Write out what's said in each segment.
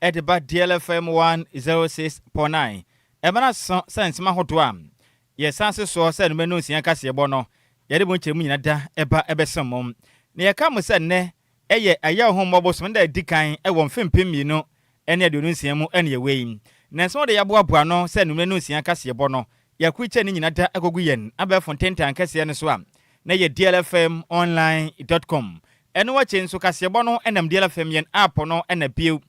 at about DLFM 106.9. Emana sense mahotoam. Yes, answer so said menus yankasi bono. Yadimunchemina da eba ebesamum. Near come said ne, eye a young home mobile Sunday decline, a one film pim, you know, any adunsiamu any way. Nanso de yabua buano, send menus yankasi bono. Ya kuiche ni nata agoguyen, abe fontenta and Cassian swam. Na ye DLFMonline.com. And watching so Cassiabono and DLFM yen app no and a pew.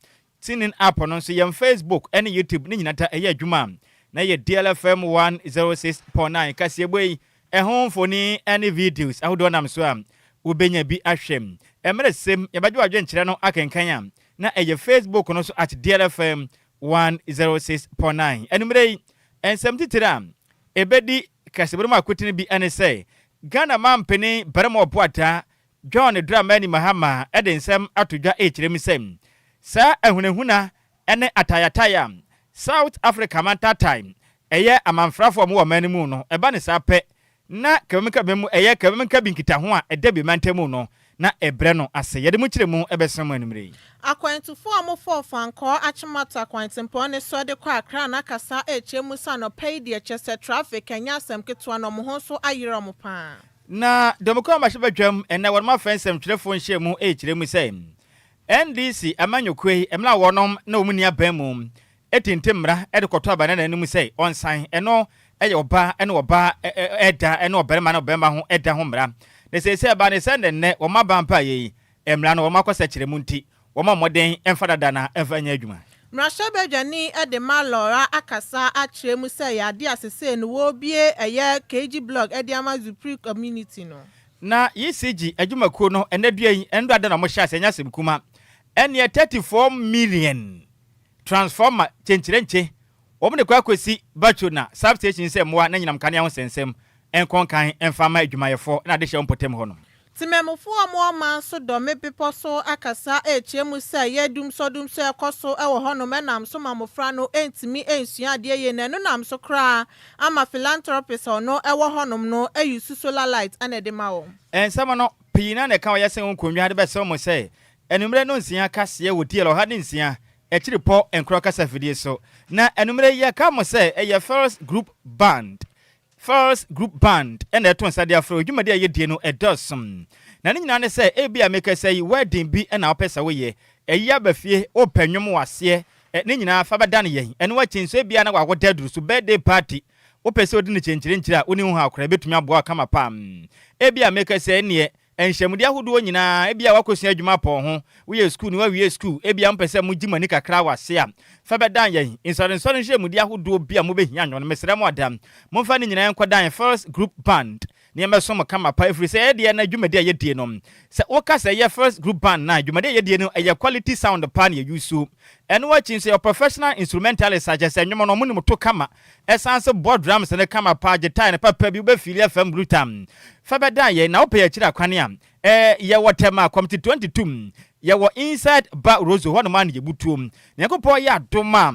Sinin app on so yan Facebook and YouTube ni nata a juma. Na ye DLFM 106.9 Cassiabwe. A home for ni any videos. I would am swam. Ubenya be ashamed. Emre sim Adjoa Agyei Sikapa akenkanya. Na ye Facebook no so at DLFM 106.9. Enumere and 70 tiram. Ebedi kasibiruma kwetini bi ane say Ghana mampeni baramo boata John Dramani Mahama edensem atodwa echiremi sem sa ehunehuna ene atayataya South Africa manta time eye amanfrafo mo manimu no eba ne sa pe na kemeka bemu eye kemeka binkita ho a edebi mantemu no na ebre no ase yede mu kiremu ebesem anumre akwantufu amofo fanko achimata akwantempo ne so de kwa akra na kasa echemu sa no pay de chese traffic anya asem ketwa no mo ho so ayira mo pa na demokwa mashibadwam ene wonma fensem twelefo nhyiemu echiremu say NDC amanyokwe emla wonom na omuni abamu etintemra edekoto abana na enimu say onsan eno eye oba ene oba eda ene oberema na oberema ho eda ho mra ne sese aba ne sende ne wo mabampa yi emra no wo makwasa kiremu nti wo ma moden emfadada na emfanya adwuma Mrashabejani edema lora akasa achiremu say ade asese no wo bie eye KG blog ediama Zupri community no na ECG adwumakuo no enadua yi endada na mo hya asenya semkuma ene 34 million transformer chenchirenche wo ne kwa kwesi bacho na substation se moa na nyinam kane ho sensem enkonkan enfama adwumayefo na de hye mpotem ho no Timemufo amoma so do me pipo so akasa echemu say yedum so ekoso ewo hono menam so mamofra no entimi ensua de ye nanu nam so kra ama philanthropist no ewo honom no eyusu solar light ane de ma wo ensama no pina ne kan yesen onkonwa de be se mo say enumre no nsia kase wo dielo ha de nsia echiripo enkro kasa fidie so na enumre ye ka mo say eye first group band and eto nsade afro dwumade aye die no edosum na ne nyina ne say ebia make say wedding bi na opesa wo ye eya bafie opanwom wase ne nyina fa bedan ye ene wa chinso ebia na wa dadu so birthday party opese odi ne chenchire a oni hu akora betumi aboa kama pam ebia make say ne enhyemude ahodo nyina ebia wakosua adwuma pon ho we school ni wa we school ebia mpese mu gimani kakra wase a fa bedan ye insurance nhyemude ahodo bia mo behia nyon mesere mo adam mo fa ne nyina enkodan first group band ne emeso mo kama pa every say de na adwumade ye die no se wokasa ye first group band na adwumade ye die no ye quality sound pan ye yusu eno wa chin say your professional instrumentalist suggest enwom no mo ni to kama essence board drums ne kama pa gitar ne papa bi be fili FM brutam fa bedan ye na opa ye kira kwane a ye wotema committee 22 ye wo inside ba rozo ho no man ye butuom ne kopo ye adoma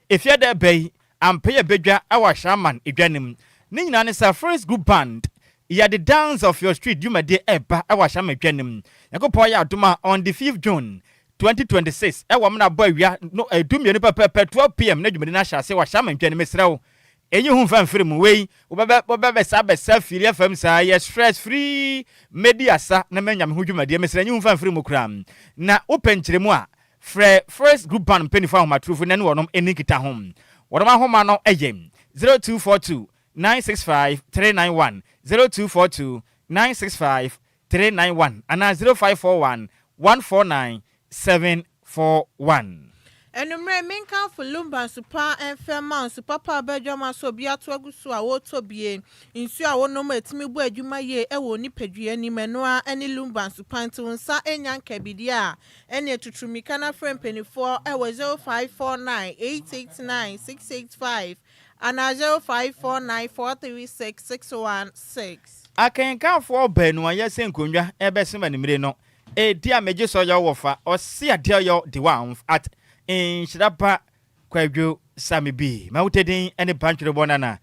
efia da bei ampe ye bedwa awa shaman edwanim ni nyina ne sa first group band ya the dance of your street you de eba awa shaman edwanim ne kopo ye adoma on the 5th June 2026 ewa mna boy wia no edumie ni papa 12 pm na dwumade na hyase wa shaman edwanim mesrew enyi hu fanfiri mu wei obebe sa fili FM sa ye stress free media sa na manyam hu dwumade mesre enyi hu fanfiri mu kram na openkyeremu a first group band penifo ahomatrufu na ne wonom enikita hom wonom ahoma no eye 0242 965 391 0242 965 391 ana 0541 149 741 Enumre minka for Lumba super enfema super pa bedwama so bia to agusu a wo tobie nsu a wono ma etimi bu adwuma ye ewo ni padua ni menoa eni Lumba super nti wonsa enyan kabidia eni etutrumika na frempenifor ewo 0549889685 ana 0549436616 akenka for benu ayese nkonwa ebesema nimire no dia meje so ya wofa osia dia yo the one at Nhyiraba Kwadwo Sammy B. Mautedin any bunch of bonana.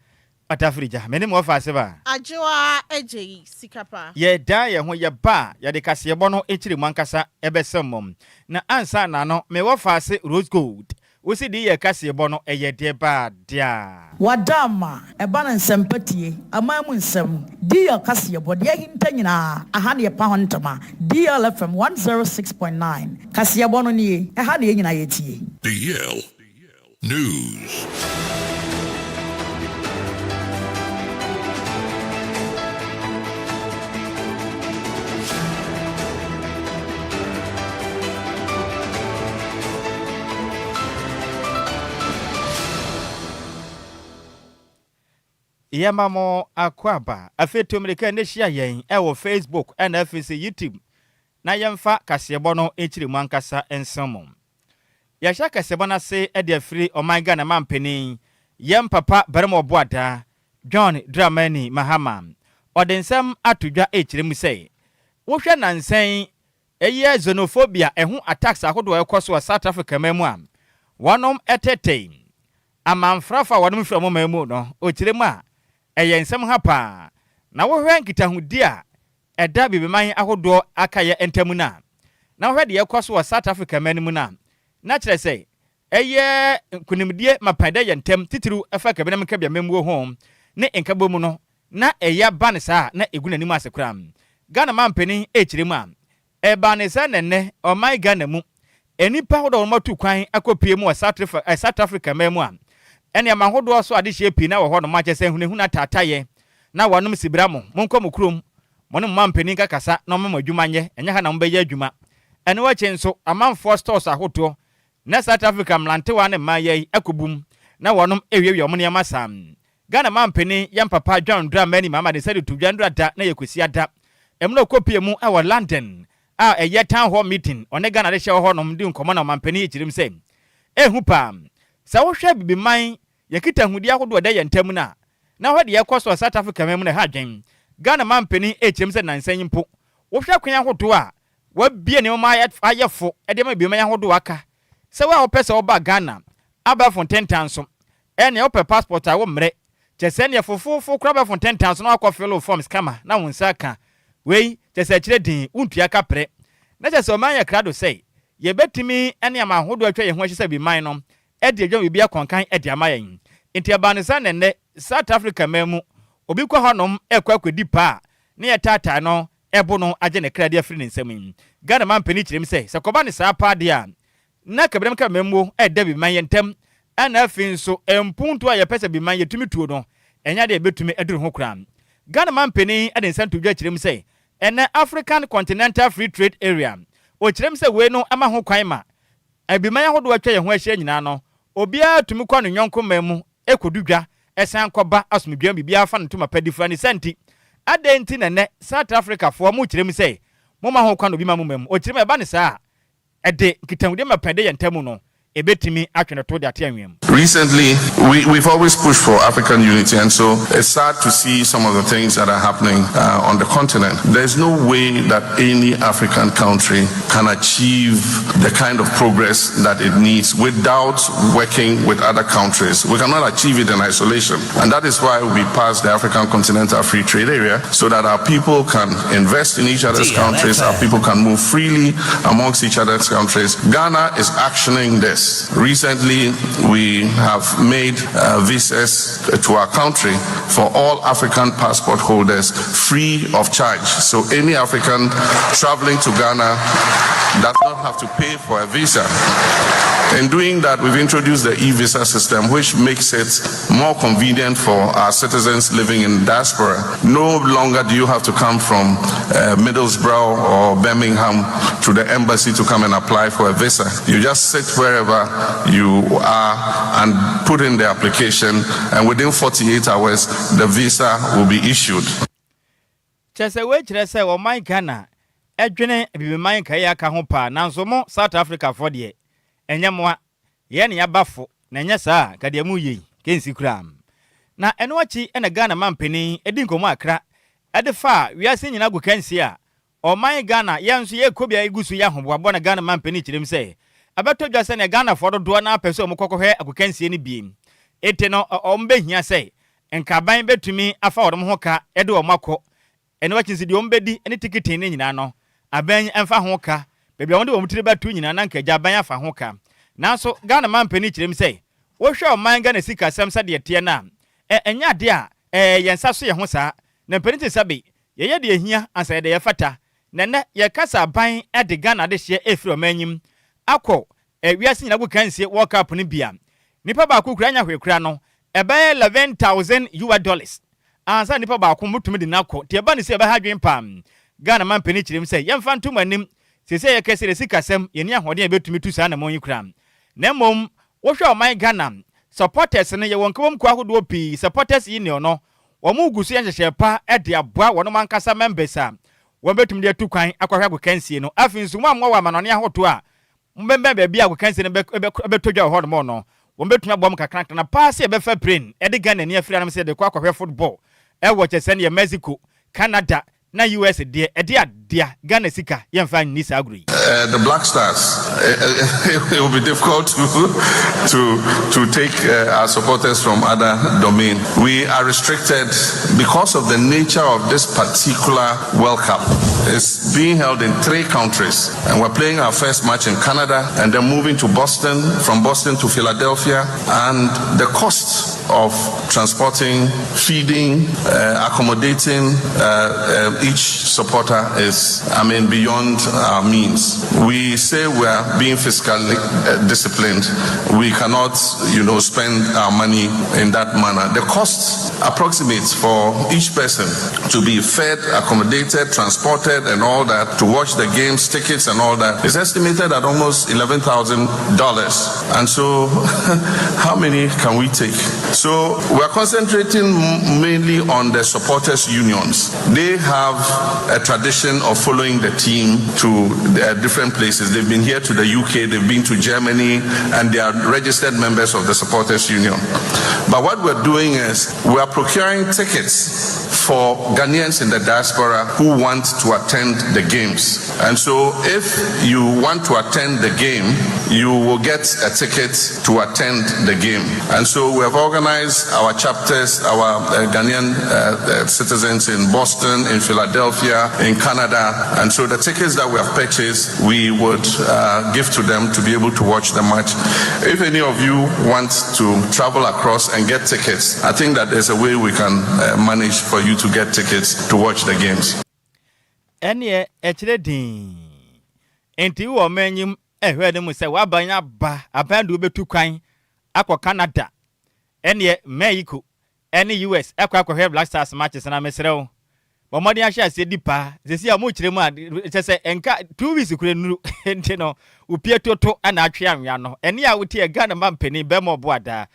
Atafrija mene mo fa se ba Adjoa Agyei Sikapa ye da ye ho ye ba ye de kase bo no ekiri mankasa ebesemmom na ansa na no me wo fa se rose gold wo si di ye kase bo no eye de ba dia wadama eba na nsempatie amamu nsem di ye kase bo de hinta nyina aha ne pa hontama DLFM 106.9 kase bo no nie aha ne nyina yetie DL News. Yamamo akwaba afeto mreka ne hia yen e Facebook and FCC YouTube na yemfa kasebo no ekiri mankasa ensamo ya sha kasebo na se e de afiri omanga na mampeni yem papa baremo boada John Dramani Mahama odensam atodwa ekiri mu sei wo hwe nansen eye xenophobia ehu attacks ahodo ekoso South Africa mamu am wonom etete amanfrafa wonom hwemo mamu no okiri mu a eye nsem hapa na wo hwe nkitahudi a eda bibiman ahodo akaye entamu na wo hwe de ekoso South Africa mamu na kire sei eye kunimdie mapade ye ntem titiru efa kabena mkabia memwo ho ne enkabo mu no na eya banisa na egunanim asekram Ghana mampeni ekiremu a ebanisa nenne o my Ghana mu enipa hodo matu kwan akopie mu South Africa mamu a ene amahodo so ade hye pi na wo ho no machese hunehuna tataye na wanum sibramo monko mukrum mono mampeni kakasa na mama adwumanye enya ha na mbeye adwuma ene wache nso amanfo stores ahoto na South Africa mlante wa ne maye akobum na wanum ewiewia omne masam Ghana mampeni yam papa John Dramani mama de sedi tudwandra da na yekwesi ada emno kopie mu e London a eye town hall meeting one Ghana de hye ho no mdi nkomo na mampeni ekirim se ehu pa sa wo hwe bibiman yakita hudi ahodo da yentam na hwe de yekoso South Africa mem na hadwen Ghana mampeni ekirim se nansan mpo wo hwe kwan ahodo a wabie ne ma ayefo e de ma bibiman ahodo aka se wa opese oba Ghana aba fonten so ene ope passport a wo mre chese ne fofofo kraba fonten so na akofelo forms kama na wonsa ka wei chese kire din untua kapre na chese o man ya krado sei ye betimi ene amahodo atwa ye ho ahise bi man no e de adwa bibia konkan e de amayen enti abanisa nenne South Africa mamu obi kwa honom ekwakodi pa ne ye tata no ebo no age ne krade afri ne nsam Ghana man pani kirem sei se koba ne sa pa de a na kabrem ka mamu e da bi man yentem ana afin so empuntu a ye pese bi man yetumi tuo no enya de betumi eduru ho kran Ghana man pani ade nsantu dwa kirem sei ene African Continental Free Trade Area o kirem sei we no ama ho kwan ma abiman ahodo atwa ye ho ahye nyina no obia tumi kwa no nyonko mamu ekodudwa esan koba asomdwa bibia fa no tuma padifra ne santi adenti nene South Africa fo mu kirem sei moma ho kwa no bi mamu mamu o kirem eba ne saa ede kitangude mapade ye ntamu no ebetimi atwene to de atenwem. Recently, we've always pushed for African unity, and so it's sad to see some of the things that are happening on the continent. There's no way that any African country can achieve the kind of progress that it needs without working with other countries. We cannot achieve it in isolation, and that is why we passed the African Continental Free Trade Area, so that our people can invest in each other's countries, our people can move freely amongst each other's countries. Ghana is actioning this. Recently, we have made visas to our country for all African passport holders free of charge. So any African traveling to Ghana does not have to pay for a visa. In doing that, we've introduced the e-visa system, which makes it more convenient for our citizens living in diaspora. No longer do you have to come from Middlesbrough or Birmingham to the embassy to come and apply for a visa. You just sit wherever you are and put in the application, and within 48 hours, the visa will be issued. Chese we chese o man Ghana edwene bibiman kaya ka ho pa nanso mo South Africa for de enyamwa ye ne yabafo na nya saa ka de mu yi kensi kram na eno achi ena Ghana mampeni edi nkomo akra ede fa wiase nyina gu kansi a o man Ghana ye nso ye kobia igusu ya hoboabo na Ghana mampeni kirem sei abeto dwa se ne Ghana for do na apese o mkokohwe agukansie ne biem ete no o mbehia sei enkaban betumi afa odom ho ka ede o makọ ene wachinsi de ombedi ene tikiti ne nyina no aban emfa ho ka bebia wonde wo mutire batu nyina na nka aban afa ho ka nanso Ghana man pani kirem sei wo hwe o man Ghana sika sem sade tie na enya de a yensa so ye ho saa na pani te sabe ye de ehia ansa de ye fata na ne ye kasa aban ede Ghana de hye efiri o manyim akọ wiase nyina go kansie World Cup ne bia nipa ba ko kura nya hwekura no ebe $11,000 ansa nipa ba ko mutumi de nakọ tie ba ne se ebe ha dwen pam Ghana man pani kirem sei yemfa ntom anim sese ye kese sikasem ye ni ahode e betumi tu saa na mon yikra na mom wo hwe o man Ghana supporters ne ye won kwom kwa hodo pi supporters yi ne ono wo mu gusu ye hyehye pa e de aboa wono man kasa members a wo betumi de tu kwan akwahwe agokansie no afi nso mu amwa wa manone ahoto a mbembe ba bia agokansie ne betodwa ho no no wo betumi abom kakra na pass e be fa brain e de Ghana ni afiri anam se de kwa akwahwe football e wo chese ne Mexico Canada na US de dia Ghana sika yemfa ni saguri the Black Stars it will be difficult to take our supporters from other domain. We are restricted because of the nature of this particular World Cup. It's being held in 3 countries and we're playing our first match in Canada and then moving to Boston, from Boston to Philadelphia, and the cost of transporting, feeding, accommodating each supporter is, beyond our means. We say we are being fiscally disciplined. We cannot, spend our money in that manner. The cost approximates for each person to be fed, accommodated, transported, and all that, to watch the games, tickets, and all that is estimated at almost $11,000. And so, how many can we take? So, we're concentrating mainly on the supporters' unions. They have a tradition of following the team to different places. They've been here to the UK, they've been to Germany, and they are registered members of the supporters union. But what we're doing is we are procuring tickets for Ghanaians in the diaspora who want to attend the games. And so if you want to attend the game, you will get a ticket to attend the game. And so we have organized our chapters, our Ghanaian citizens in Boston, in Philadelphia, in Canada. And so the tickets that we have purchased, we would give to them to be able to watch the match. If any of you want to travel across and get tickets, I think that there's a way we can manage for you to get tickets to watch the games. Enie echredin enti wo manyim ehwede mu se wabanya ba abandu betu kwan akọ Canada enie Mexico ene US akọ Black Stars matches na mesrew bo modi ahia ase dipa sesi amu kiremu a chese enka 2 weeks kure nuru enti no upie toto ana atwe anwa no ene a wotie Ghana mampeni be mo boada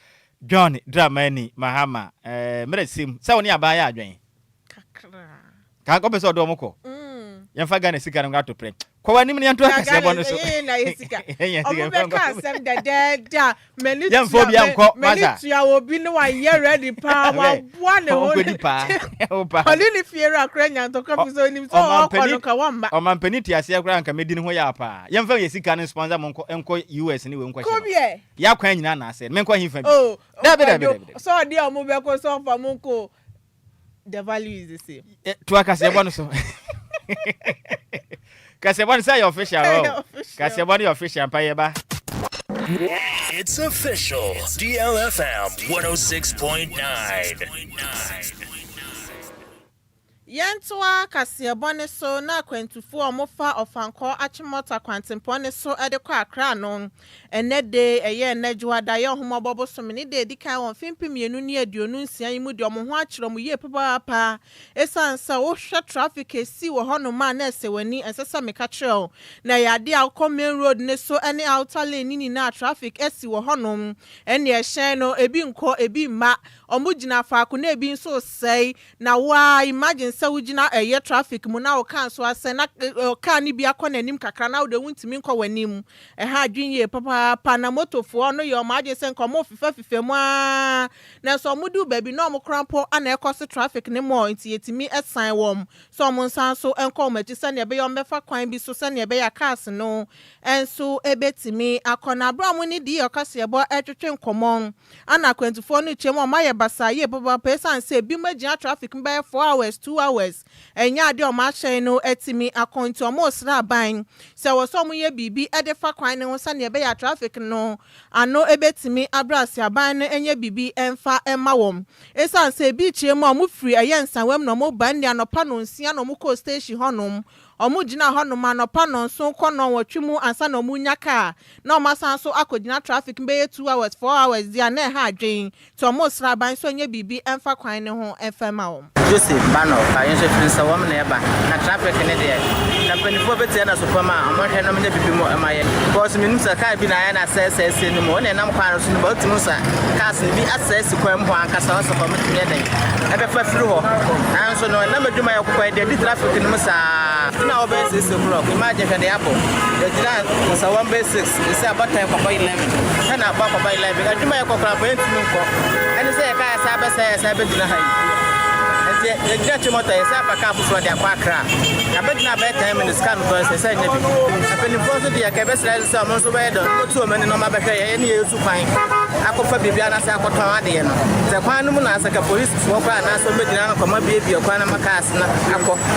John Dramani Mahama meresim se woni abaya adwen kakra ka ko beso do moko yemfa Ghana sika no ato pre kwa wani mni anto akase bono so na yesika omo be ka asem da meni yemfo bia nko maza meni tua obi no wa ye ready pa wa boa ne ho ni pa opa oli ni fiero akra nya to ka fiso nim so okọ ka wamba o man peniti ase akra nka medi ne ho ya pa yemfa yesika no sponsor mo enko US ni we nko hye ya kwan nyina na ase menko himfa bi da so de omo be ko so fa mo ko the value is the same to akase bono so Kasebon say official. Kasebon official payeba. It's official. DLFM 106.9. Yentwa Kasebon so na kwentufo omofa ofanko achimota kwantempone so edekwa akra no enede eye Adjoa Agyei homobobo so meni de dikan won fimpimienu ni aduonu nsia mu de omo ho akiro mu ye papa esansa wo hwe traffic esi wo hono ma na esewani ensesa meka kiro na yade akọ main road ne so ene outer lane ni na traffic esi wo hono ene ehyen no ebi nko ebi ma omo gina faako na ebi nso sei na wa imagine se wugina eye traffic mu na o kan so ase na ka ni bi akọ nanim kakra na wo de wuntimi nkọ wanim ha adwinye papa na motofo no ye o ma age se nko mo fifa mu a na so mo du baby no mo krampo ana ekose traffic ne mo nti yetimi esan wom so mo nsan so enko machi se ne be yo mefa kwan bi so se ne be ya cars no enso ebetimi akọ na bra mo ni di okase ebo etwetwe nkomon ana kwentufo no chemo ma ye basa ye baba person say bi magina traffic mbe 4 hours 2 hours enya ade o ma hyen no etimi akonto mo sra ban se wo so mo ye bibi e de fa kwan ne ho sa ne be ya traffic no ano ebetimi abrasi aban no enye bibi emfa emma wom esan say bi chie mo mo free ayensan wem no mo ban ne anopa no nsia no mo ko station honom omu gina honom anopa no so kono watwimu ansa no mu nyaka na omasan so akogina traffic mbe 2 hours 4 hours dia na ha adwen to mo sra ban so nye bibi emfa kwan ne ho efema wom Joseph Bano ka yense prinsa wom na eba na traffic ne de na penifo beti na superma omo hwe no me bibi mo emaye because me nimsa ka bi na ya na sese ni mo ne nam kwan so no ba timu sa cars ni bi asese kwan ho ankasa so ko metime den ebe fa firi ho na so no na madwuma ya kokwa de traffic ni mo sa na obese se block imagine ka de apple the jira so 1 by 6 is about time kwa 11 na ba kwa 11 adwuma ya kokwa ba ntimi nko ene se ka ya sa be dina hai the judge motor is up a couple for their quackra. I bet not better in the scan because I said, I've been forced to be a cabest someone so bad, not too many no matter any use to find. I could probably be an answer for Tamadian. The Quanum as a police smoker and answer Medina from my baby or Quanama Casna,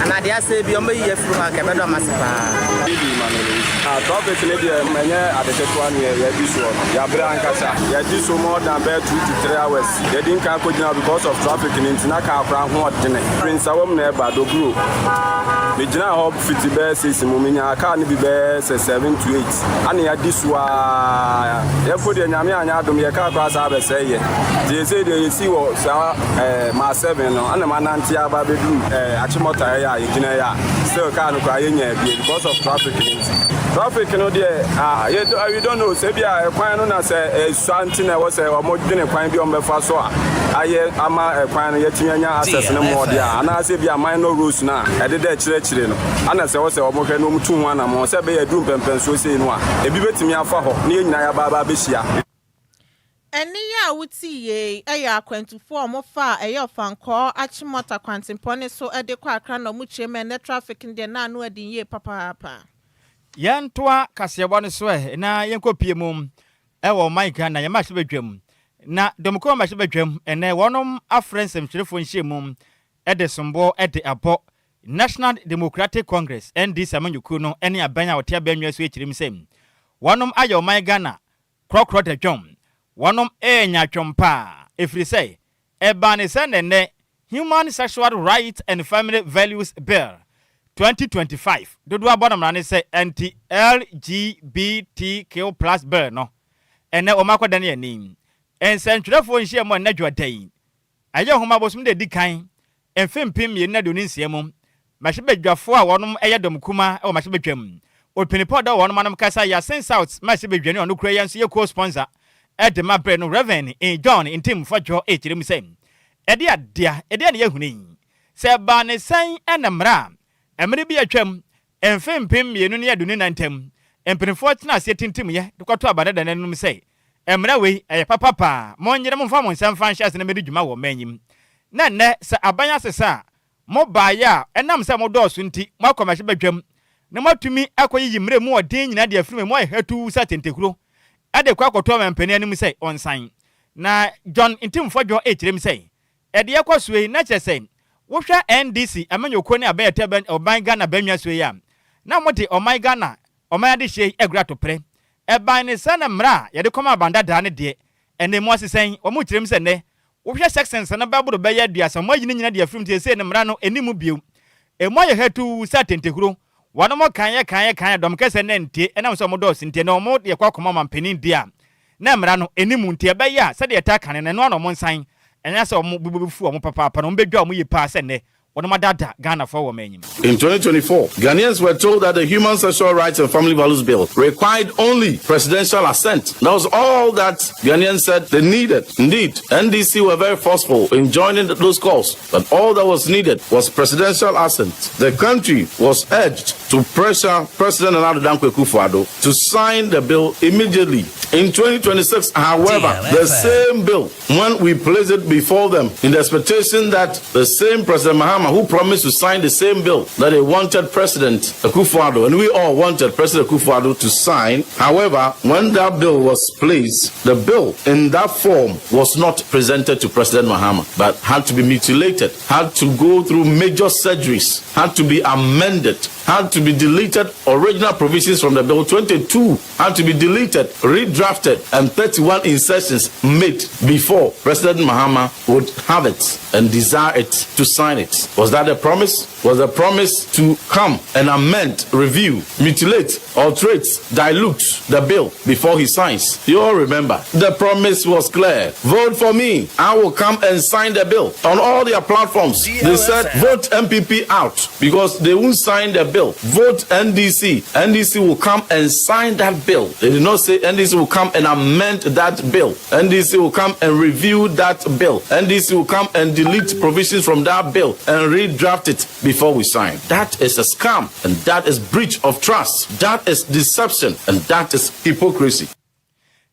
and I dare say, be on my year through a cabana massacre. Topic many at the one year, this one. Yabrancasa, Yadis more than 2 to 3 hours. They didn't come because of traffic in Tinaka. Prince Awom neba do blue. The general hope 50 bears is Muminia can be bears 7 to 8. And ya this wa put in Yamia Dum Yaka say. They say they see what my 7 and the Manantia Baby Achimota Yajinaya still can't cry because of traffic. Traffic, no dear. You don't know. Sebia, a quine on us a something I was a more than a quine beyond the first one. I am a quine yet access no more dear. And I say, be a minor rules now. I did that church. And I say, was a more than 2 1 more. Say, be a doom and pencil saying one. A bit to me for near Nhyiraba Bishia. Eni ya wuti ye eya 24 mo fa eya fanko achimota kwantimpone so ede kwa akra no mu cheme ne traffic ndi na anu edi ye papa. Yantoa kaseyabo no so na yenkopie mum ewo Mike na yema hwebedwam na domko ma hwebedwam ene wonom afrensem chirefo nhyiemum ede sombo ede abo National Democratic Congress NDC amanyuku no ene abanya wote abanwa so echirim sem wonom ayo Ghana krokro de dwom wonom enya twompa efri say eba ne senene Human Sexual Rights and Family Values Bill 2025 dodo abonam na ne say anti LGBTQ+ bill no ene o makoda ne ani ensentwerefo nhie mo na dwadai aye homa bosum de dikan emfempim ye na do ne nsiemu mahebedwafo a wonom eye domkuma e o mahebedwam opinipo da wonom anam kasa ya sense out mahebedwane ono kura yanso ye co-sponsor edema bill no Reverend in John intim fadwo echirim sem ede adia ede ne yehuni se ba ne san enamra emre bi atwam emfempem mienu ne aduni nantem empinfo tena asetintim ye dokwato abadada nanum sei emra we papa monyere mfa mo nsam fan hyase na medi dwuma wo manyim na ne se abanya sesa mo baaya enam se mo doso nti mo akomahye badwam na matumi akoyi mre mu odin nyina de afirme mo hatu satentekuro ade kwa akoto mampani anim sei onsan na John intimfo dwo ekirem sei ede yakosue na kyese wohwa NDC amanyoko ne abayete oban Ghana banwa so ya na mode oman Ghana oman de hye egura to pre eban ne sana mra ye de koma banda da ne de ene mo asesen o mu kirem se ne wohwa sections na baburo be ya duasa mo yini nyina de afrim te se ne mra no enimu bio e mo ye hatu satentekuro wano mo kan dom kese ne ntie enam so mo do sintie no mo ye kwa koma mampanin dia na mra no enimu ntie be ya se de ta kan ne no no mo nsan enya se mo bubufu mo papa no mbedwa mo yipa se ne Ghana for women. In 2024, Ghanaians were told that the Human Sexual Rights and Family Values Bill required only presidential assent. That was all that Ghanaians said they needed. Indeed, NDC were very forceful in joining those calls, but all that was needed was presidential assent. The country was urged to pressure President Nana Dankwa Akufo-Addo to sign the bill immediately. In 2026, however, the same bill, when we placed it before them in the expectation that the same President Mahama Mahama, who promised to sign the same bill that they wanted President Akufo-Addo, and we all wanted President Akufo-Addo to sign. However, when that bill was placed, the bill in that form was not presented to President Mahama, but had to be mutilated, had to go through major surgeries, had to be amended, had to be deleted. Original provisions from the bill 22 had to be deleted, redrafted, and 31 insertions made before President Mahama would have it and desire it to sign it. Was that a promise? Was a promise to come and amend, review, mutilate, alterate, dilute the bill before he signs? You all remember. The promise was clear. Vote for me. I will come and sign the bill. On all their platforms, they said vote MPP out because they won't sign the bill. Vote NDC. NDC will come and sign that bill. They did not say NDC will come and amend that bill. NDC will come and review that bill. NDC will come and delete provisions from that bill and redraft it before we sign. That is a scam, and that is breach of trust. That is deception, and that is hypocrisy.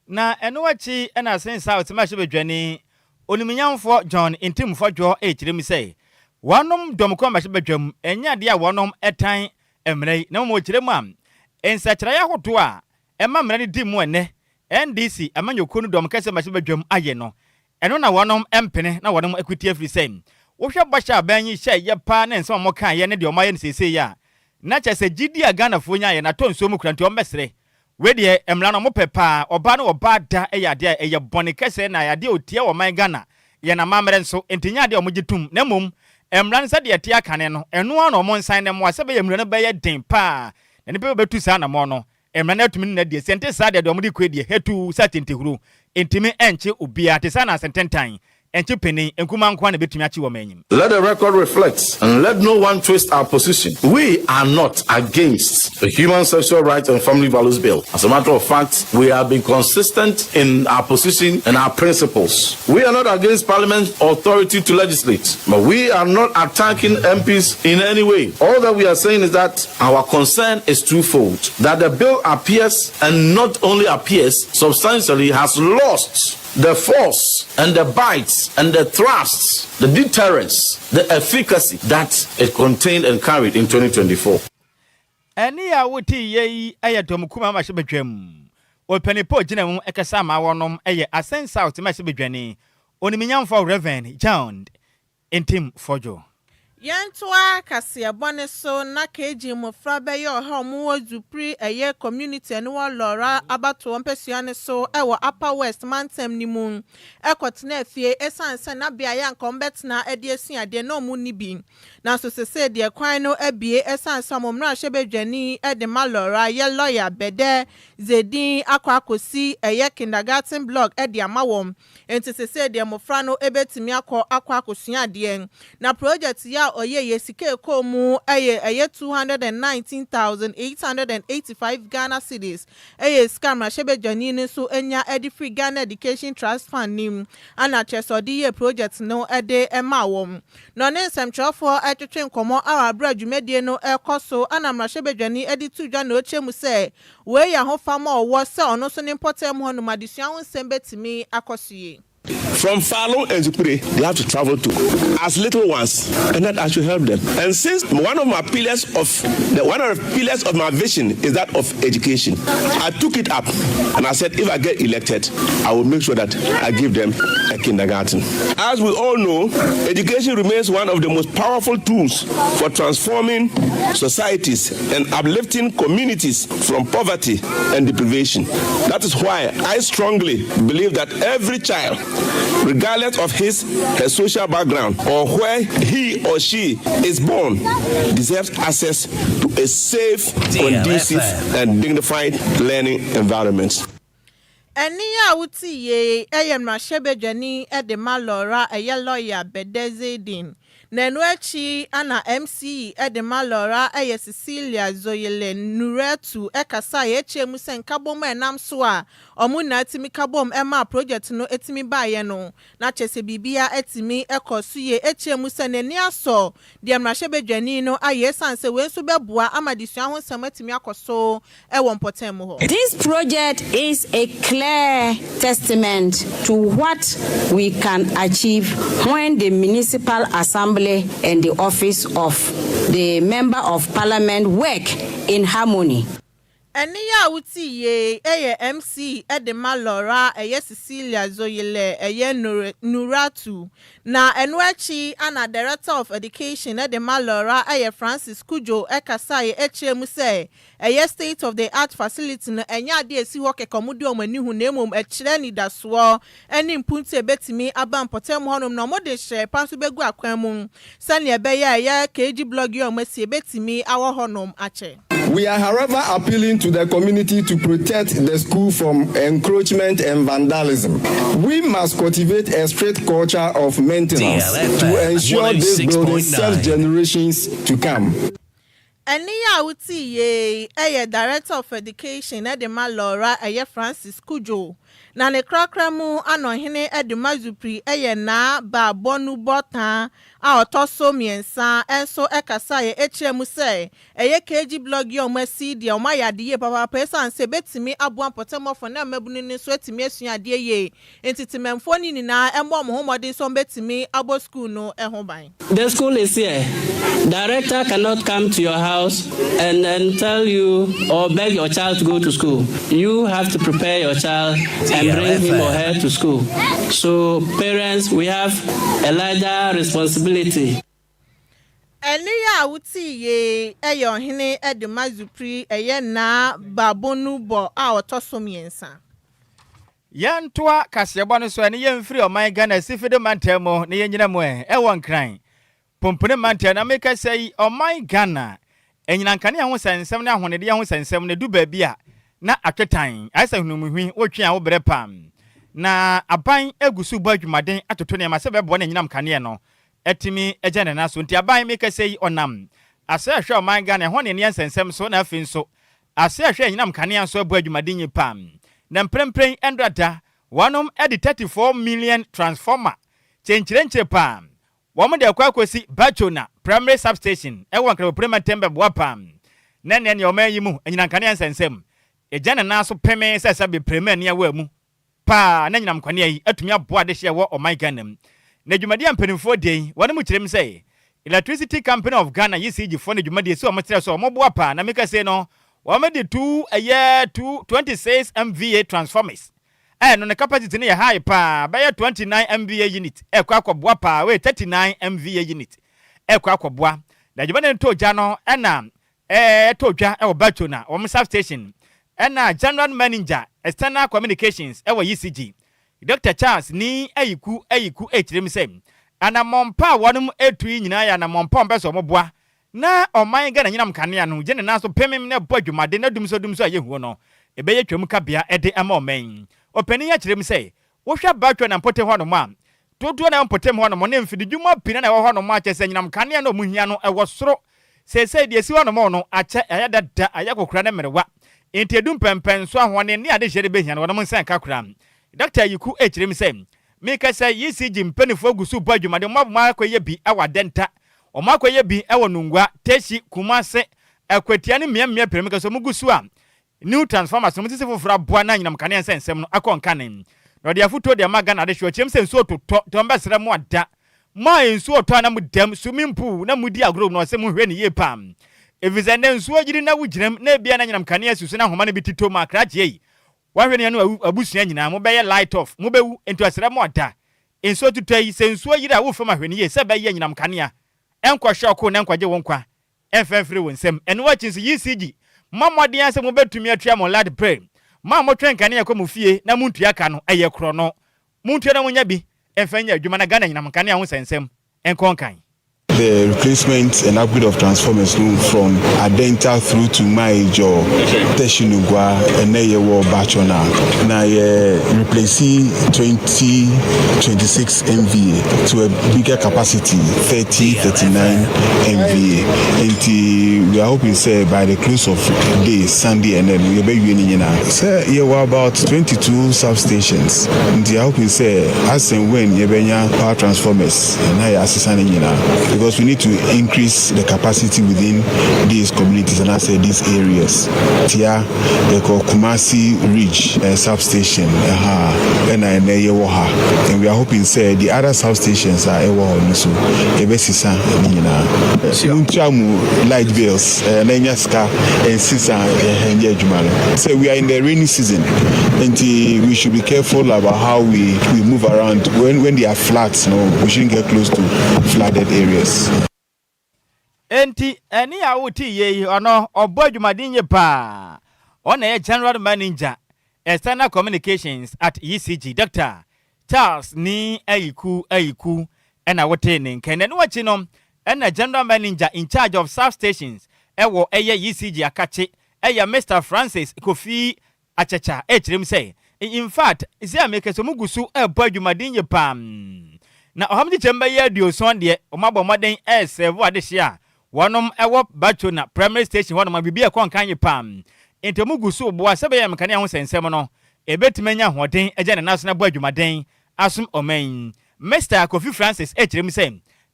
Na enowachi ena sensa otimashe bedwani oniminyamfo John Nhyiraba Kwadwo echire mi say wanom domko mashe bedwam enya de a wanom etan emrei na mo chire mu am ensachira ya hoto a ema mrani di mu ene NDC amanyokonu domkase mashe bedwam aye no eno na wanom empene na wanom equity free say wohwe bosha banyi hye ye pa na ensem mo kan ye ne de omaye ne sese ya na chese gidi a Ghana fo nya ye na to nso mu kranti o mesre we de emra no mo pepa oba no oba da eyade eye bone kese na yade otie wo man Ghana ye na mamre nso entinya de omogitum na mom emra nsa de etia kane no eno no mo nsan ne mo asebe ye mra no be ye den pa na ne be betu sa na mo no emra na atumi na de sente sa de omodi kwedie hetu sa tentehuru entimi enche obia te sa na sententan. Let the record reflect and let no one twist our position. We are not against the Human Sexual Rights and Family Values Bill. As a matter of fact, we have been consistent in our position and our principles. We are not against Parliament's authority to legislate, but we are not attacking MPs in any way. All that we are saying is that our concern is twofold. That the bill appears, and not only appears, substantially has lost the force and the bites and the thrusts, the deterrence, the efficacy that it contained and carried in 2024. Any awuti ye ayatom kuma mashebetwam. Openipo jinemu ekasa ma wonom eye asen south mashebedwani. Oniminyamfo Reverend John Nhyiraba Kwadwo. Yentwa kasia bone so na keji mofra be yo ha mu wozupri eye community ene wo lora abato mpesua so ewo Upper West Mantem ni mu ekotena afie esanse na bia ya nkombetna ede asuade na mu ni bi na so sese de kwan no abie esanse amomra hyebedwani ede malora ye lawyer bede zedin akwakosi eye kindergarten blog ede amawom enti sese de mofra no ebetimi akwakosia de na project ya Oye Sikapa mu eye 219,885 Ghana cedis eye scam hyebedwani ni so enya edi free Ghana Education Trust Fund nim ana chesodi ye project no ede emawom no ne nsemtwofo etwetwe nkomo awabra dwumedie no ekoso ana hyebedwani edi tudwa na ochemu se we ya ho fama owo se ono so ne potem ho no madesua ho sembetimi akosoye. From Falo and Zupure, they have to travel to as little ones, and that I should help them. And since one of the pillars of my vision is that of education, I took it up and I said, if I get elected, I will make sure that I give them a kindergarten. As we all know, education remains one of the most powerful tools for transforming societies and uplifting communities from poverty and deprivation. That is why I strongly believe that every child, regardless of her social background or where he or she is born, deserves access to a safe, conducive, and dignified learning environment. Eniya wuti ye eyemra hyebedwani ede malora eye lawyer bedezedin. Nenuechi ana MC ede malora eye Cecilia Zoyele Nuretu ekasa ye chemu sen kabom enam so a omuna atimi kabom ema project no etimi baye no na chese bibia etimi ekosu ye echemu sen eni aso de emra hyebedwani no aye sanse we nso beboa amadisua ho nsem etimi akoso ewo mpotem ho. This project is a clear testament to what we can achieve when the municipal assembly Assembly and the office of the Member of Parliament work in harmony. Eni ya wuti ye MC Edema Laura Cecilia Zoyele Nuratu na enwechi ana Director of Education Edema Laura Francis Kujo Ekasai echemu se State of the Art Facility na enya de esi wo kekomudi omani hu na emom echire ni daso eni mpuntu ebetimi aba mpotem honom na mode hye panso begu akwan mu sane ebe KG blog yo masi ebetimi awo honom ache. We are, however, appealing to the community to protect the school from encroachment and vandalism. We must cultivate a strict culture of maintenance DLFM to ensure this building serves generations to come. Eniya uti ye Director of Education Edema Laura Francis Kujo na ne krakramu anohene Edema Zupri na ba bonu botan a otoso miensa enso ekasa ye echemu se KG blog yo masi de o mayade ye papa pesa nse betimi abo ampotemofo na mabunu ni so etimi asua de ye entitimemfo ni na embo mo homode so betimi abo school no ehoban. The school is here. Director cannot come to your house and then tell you or beg your child to go to school. You have to prepare your child and bring him or her to school. So parents, we have a larger responsibility. Eniya wuti ye hine Edema Zupri na babonu bo a otoso miensa. Yantoa kasebo no so ene yemfiri oman Ghana sifide mantemo ne yenyina mo won kran. Pompone mantemo na meka sei oman Ghana enyina nkane ho sensem na ahonede ho sensem ne du ba bia na aketan aisa hunumuhwi wotwe a wo brɛ pam na aban egusu bo adwumaden atoto ne ma se bebo na enyinam kane no etimi ejene na so nti aban meka sei onam ase ahwe oman Ghana ho ne ne sensem so na afin so ase ahwe enyinam kane so bo adwumaden yi pam na mprempren endrada wanom edi 34 million transformer chenchirenche pam womo de kwakosi bachona primary substation ewo nkra prema tembe bo pam na ne oman yi mu enyinam kane sensem ejane na so peme sesa be prema ne awa mu pa na nyinam kwane yi atumi aboa de hye wo oman Ghana na dwumadi ampanimfo de wone mu kirem say Electricity Company of Ghana ECG for ne dwumadi so omotre so omoboa pa na meka say no womedi 26 MVA transformers no ne capacity ne high pa by 29 MVA unit ekwa akwoboa pa we 39 MVA unit ekwa akwoboa na dwumadi to gya no na to gya e wo bacho na wo substation na general manager external communications ewa ECG Dr. Charles ni ayiku echirem sem ana mompa wonum etu nyina ya na mompa mbeso moboa na oman Ghana nyinam kanea no gene na so pemem na bodwumade na dumso ayehu no ebeye twam kabea ede ama oman opani ya chirem se wo hwa batwa na mpote ho no ma todo na mpote ho no mo ne mfidi dwuma pina na wo ho no ma chese nyinam kanea no muhia no ewo soro sese de esi ho no mo no ache ayadada ayakokura na merewa enti edum pempen so ahone ne ade hye de behia no wo no nsan kakura Dr. Yiku echirem se meka say ECG mpanifo agusu badwumade mo akoye bi awadenta o makoye bi ewo nungwa teshi kumase akwatia ne miamia peremeka so mugusu a new transformers no tisi fofora boa na nyinam kane ensensem no akonkanen no de afuto de maga na de hwe chim se nso toto to mbesere mo ada ma ensu oto na mudam swimming pool na mudi agro no se mu hwe ne ye pam evizende nsu agiri na wugiram na bia na nyinam kane asusu na homa ne bitito ma kraje wahwe ne no abusua nyina mo beye light off mo bewu ento asere mo ada ensu tutai se nsu agiri a wo fama hwe ne ye se beye nyinam kane enkwa shoko na enkwaje wonkwa efefre wonsem eno wachinsi ECG mamode anse mo betumi atua mo lad pray ma mo twen kane yakwa mo fie na muntu aka no eye kro no muntu na wonya bi efanya adwuma na Ghana nyinam kane ho sensem enkonkan. The replacement and upgrade of transformers from Adenta through to Maijo, Teshinugwa, and Neyewo Bachona. Now, replace 26 MVA to a bigger capacity, 39 MVA. And we are hoping say by the close of day Sunday and then we be winning now. Say you were about 22 substations. And we are hoping say as and when you power transformers and I assistant because we need to increase the capacity within these communities and I say these areas. Tia they call Kumasi Ridge substation and we are hoping say the other substations are also ebesisa light bills and so we are in the rainy season and we should be careful about how we move around when there are floods. We shouldn't get close to flooded areas. Enti eni awuti ye ono obodwumadinye pa ona ye general manager external communications at ECG Dr. Charles ni ayiku ena wote ne nkene no wachi no ena general manager in charge of substations ewo eye ECG akache eye Mr. Francis Kofi Achacha echirem say in fact isi ameke so mugusu ebodwumadinye pam na ohamdi chemba ye aduoson de omabomodен serve adehia wonom ewo Bachona primary station wonom bibia konkanye pam ente mugusu boa sebe ye mekane ho sensem no ebetimanya hoden eje ne national bodwumaden asum omen Mr. Kofi Francis echirem say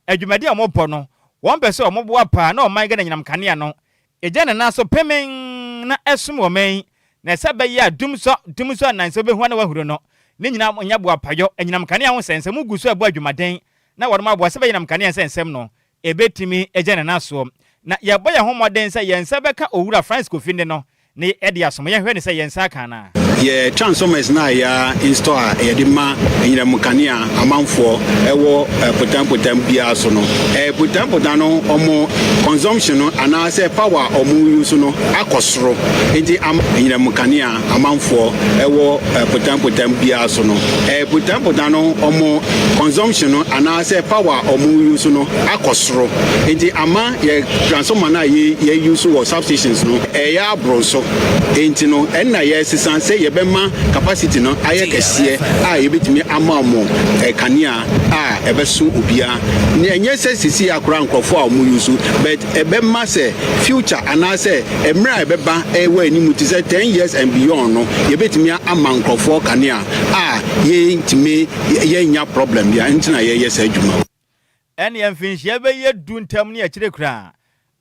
adwumade omopo no won pese omoboa pa na oman Ghana nyinam kanea no eje ne naso pemen na esum omen na sebe ye dumso nanso be hu na wahuro no ne nyina nyabo apayo enyinam kanea ho sensem mugusu abo adwumaden na wonom abo sebe nyinam kanea sensem no ebetimi eje ne naso na yebo ye homoden say yensa beka owura Francis Kofi ne no ne ede asom ye hwe ne say yensa kana ye transformers na ya install ye de ma enyina mukania amanfo ewo potam bia so no potam no omo consumption no ana say power omo use no akosoro enti enyina mukania amanfo ewo potam bia so no potam no omo consumption no ana say power omo use no akosoro enti ama ye transformer na ye use wo substations no ya bronso enti no enna ye sisan say bema capacity no ayekese yebetimi amamo kanea ebeso obia ne enye se sisi akura nkofo a mu yusu but ebema se future anase emra ebeba ewa animu ti say 10 years and beyond no yebetimi ama nkofo kanea ye ntimi ye nya problem ya ntina ye se adwuma ene amfinhia be ye duntam ne akire kura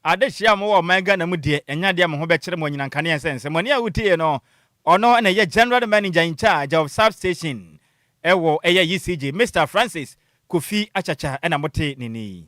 adehia mo wo man Ghana mu de enya de mo ho be kire mo nyina kanea sense mo ne awutie no ono na ye general manager in charge of substation ewo eye ECG Mr. Francis Kofi Achacha ena mote nini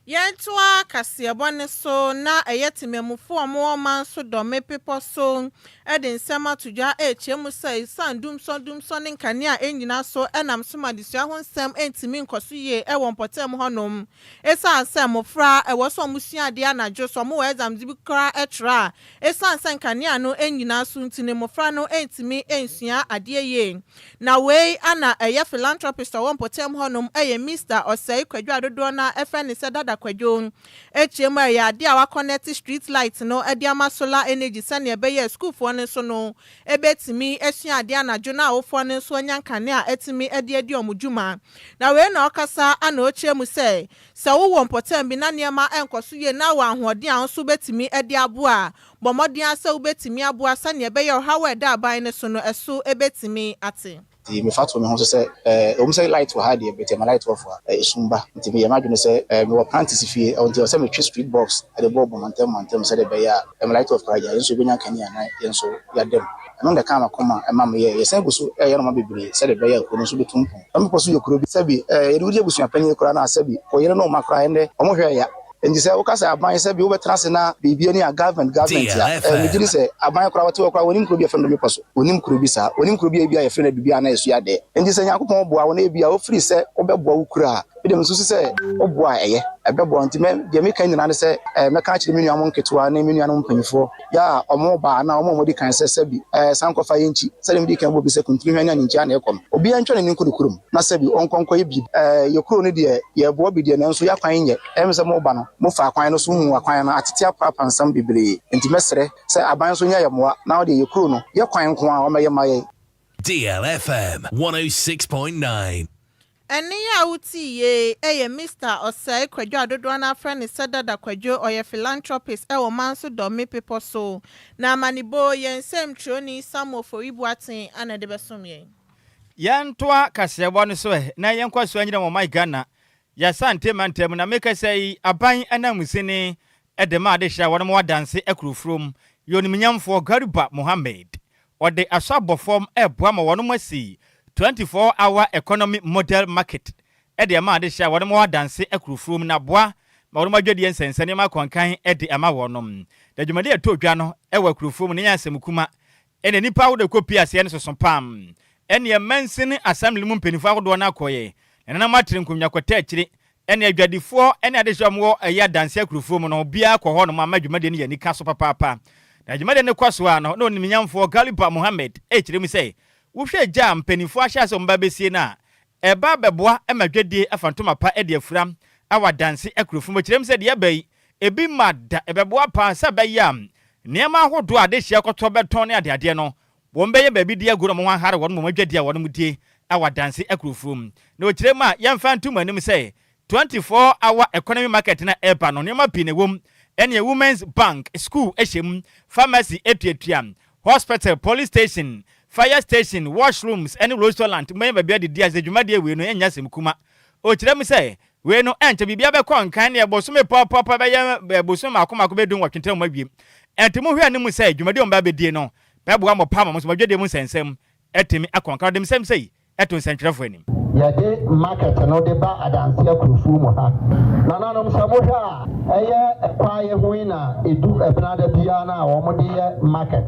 Yentua kasiebone so na eyetimemufo omo man so do me people so edin sema tuja echemu say sandum so nkania enyina so enam so madisua ho nsem entimi nkoso ye ewon potem honom esa ansem fra ewo so musua de anajo so mo exam dibikra etra esa ansem nkania no enyina so ntine mofra no entimi ensua ade ye na we ana eye philanthropist won potem honom eye Mr. Osei Kwadwo adodo na efeni se dada Kwadwo echema ya de awa connect street light no ediama solar energy sane ebeye school fo ne so no ebetimi esua ade anajo na ofo ne so nyankane a etimi ede omudwuma na we na okasa ana ochemu se wo mpotem bi na niema enkoso ye na wa ahoden a so betimi ede aboa bomodin ase ubetimi aboa sane ebeye hawe da aban ne so no eso ebetimi ate the me fatu me ho say say light will hide but my light off Lumba nti me imagine say me wo practice fie until say me tree street box at the bob mantem say the be ya my light off praja yenso be nyanka ni ana yenso ya dem no de kama koma ma me ye say gusu no ma bebre say the be ya ko no so betumpu am ko so yekuro bi sabi e de wudi busu apanyi kura na sabi ko yere no makra ende omo hwe ya and you say okasa aban say bi obetrase na bibia ni government ya me diri say aban kura wate kura wonim kuro bi afem do me paso wonim kuro bi sa wonim kuro bi bia ye fre na bibia na esu ya de and you say yakopon boa wona bia o free say obeboa wo kura bidem so say oboa eye ebeboa ntime de me kan nyina ne say me kan chire me nuamon ketewa na me nuanom mpanyifo ya omo ba na omo modi kan say bi sankofa yenchi say dem di kan bo bi say kontinu hwan na nchi na ekom obi antwe ne nkodukurum na say bi onkonko ye bi ye kuro ne de ye bo bi de na nso ya kwan nye em say mo ba no mo fa kwan no so hu akwan na atete apapa nsam bebre enti mesere say aban so nya ye moa na o de ye kuro no ye kwan nko a o maye maye DLFM 106.9 Eni ya uti ye Mr. Osei Kwadwo Adodwana friend is said that Kwadwo or philanthropist manso domi people so na manibo yen same troni samo for Ibuatin ana de besomye Yantoa kasebo no so na yenkwa so anyina mo my Ghana ya sante mantem na make say aban anamusini edema de hya won mo wadanse akurufrom yonimnyamfo Gariba Mohammed or the asabo form eboa ma won mo asi 24-hour economy model market ede ama de hya won mo wadanse akurufrom na boa ma won mo adwade ensensane ma kwankan ede ama wonom da dwumade etodwa no ewa akurufrom ne yansem kuma ene nipa wo de kopi ase ne soso pam ene mansini assembly mu mpenifo akodo na akoye ene na matire nkomnya kwata akire ene adwadifo ene ade hya mo ya danse akurufrom no bia kɔ hɔ no ma adwumade ne yani ka so papa da dwumade ne kwaso ano no nimnyamfo Gariba Mohammed ekire mu sei wo hwe gya mpenifo ahya so mba besie na eba beboa emadwadie afantoma pa ede afura awa danse akurufrom ekire mu sei de yabai ebi mada ebeboa pa sabaya niam ahodo ade hya kɔtɔ beton ne ade no wombe ye baby dia goro mo hare won mo madwadi a won mu die awadanse akurufrom na okire ma yemfa ntuma nim say 24-hour economy market na eba no niam pi ne wom ene women's bank school ehjem pharmacy etuatuam hospital police station fire station washrooms ene restaurant me baby ade dia adwumade we no enya sem kuma okire mu say we no enche bibia be kon kan ne ebosume papa be ye ebosume akomako be dun watwentem mabiem enti mu hwe ne mu say adwumade on ba be die no Pebwa mo pama mo so badwade mu sensem etimi akonka dem sem sei eto nsentwerefo anim yade market no de ba adanse akurufu mu ha nananom samohwa eye kwaye huina edu ebrada bia na wo mo de market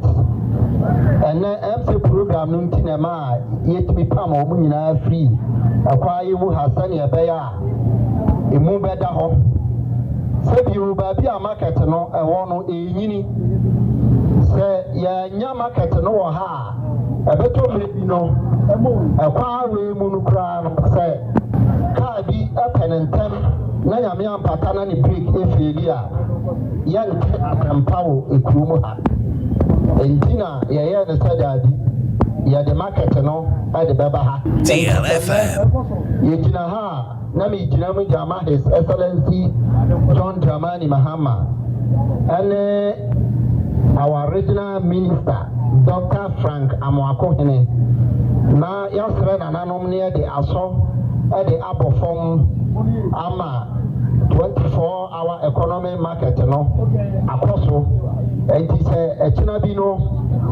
ene MC program no ntina ma yetimi pama wo nyina free akwaye mu hasane ebeya emu beda ho sebi ru ba bia market no ewo no enyini se ya nya market no wo ha ebeto mebi no ekwa we mu no kra se ka bi apenentem na nyame ampata na ni break efeli a ya nke atampawo ekurumu ha entina ya ne sadadi ya de market no ade beba ha DLFM yekina ha na mi jina mu jama His Excellency John Dramani Mahama and our regional minister Dr. Frank Amwakohene na yasre na nanom ne de aso e de abofom ama 24-hour economy market no akoso enti se echina bi no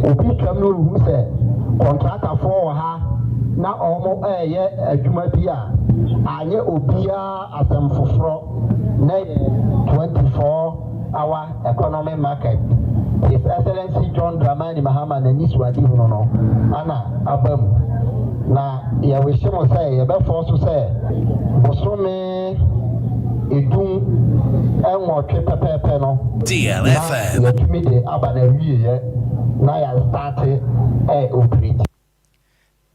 obi twam no hu se contractor for ha na omo eye adwuma bi a anye obia asemfoforo na 24-hour economy market. His Excellency John Dramani Mahama na niswadi huno no ana abam na ya wishimo say ya be force say bosome edun enwo twepepepe no DLFM ya tumi de abana wiye na ya start operate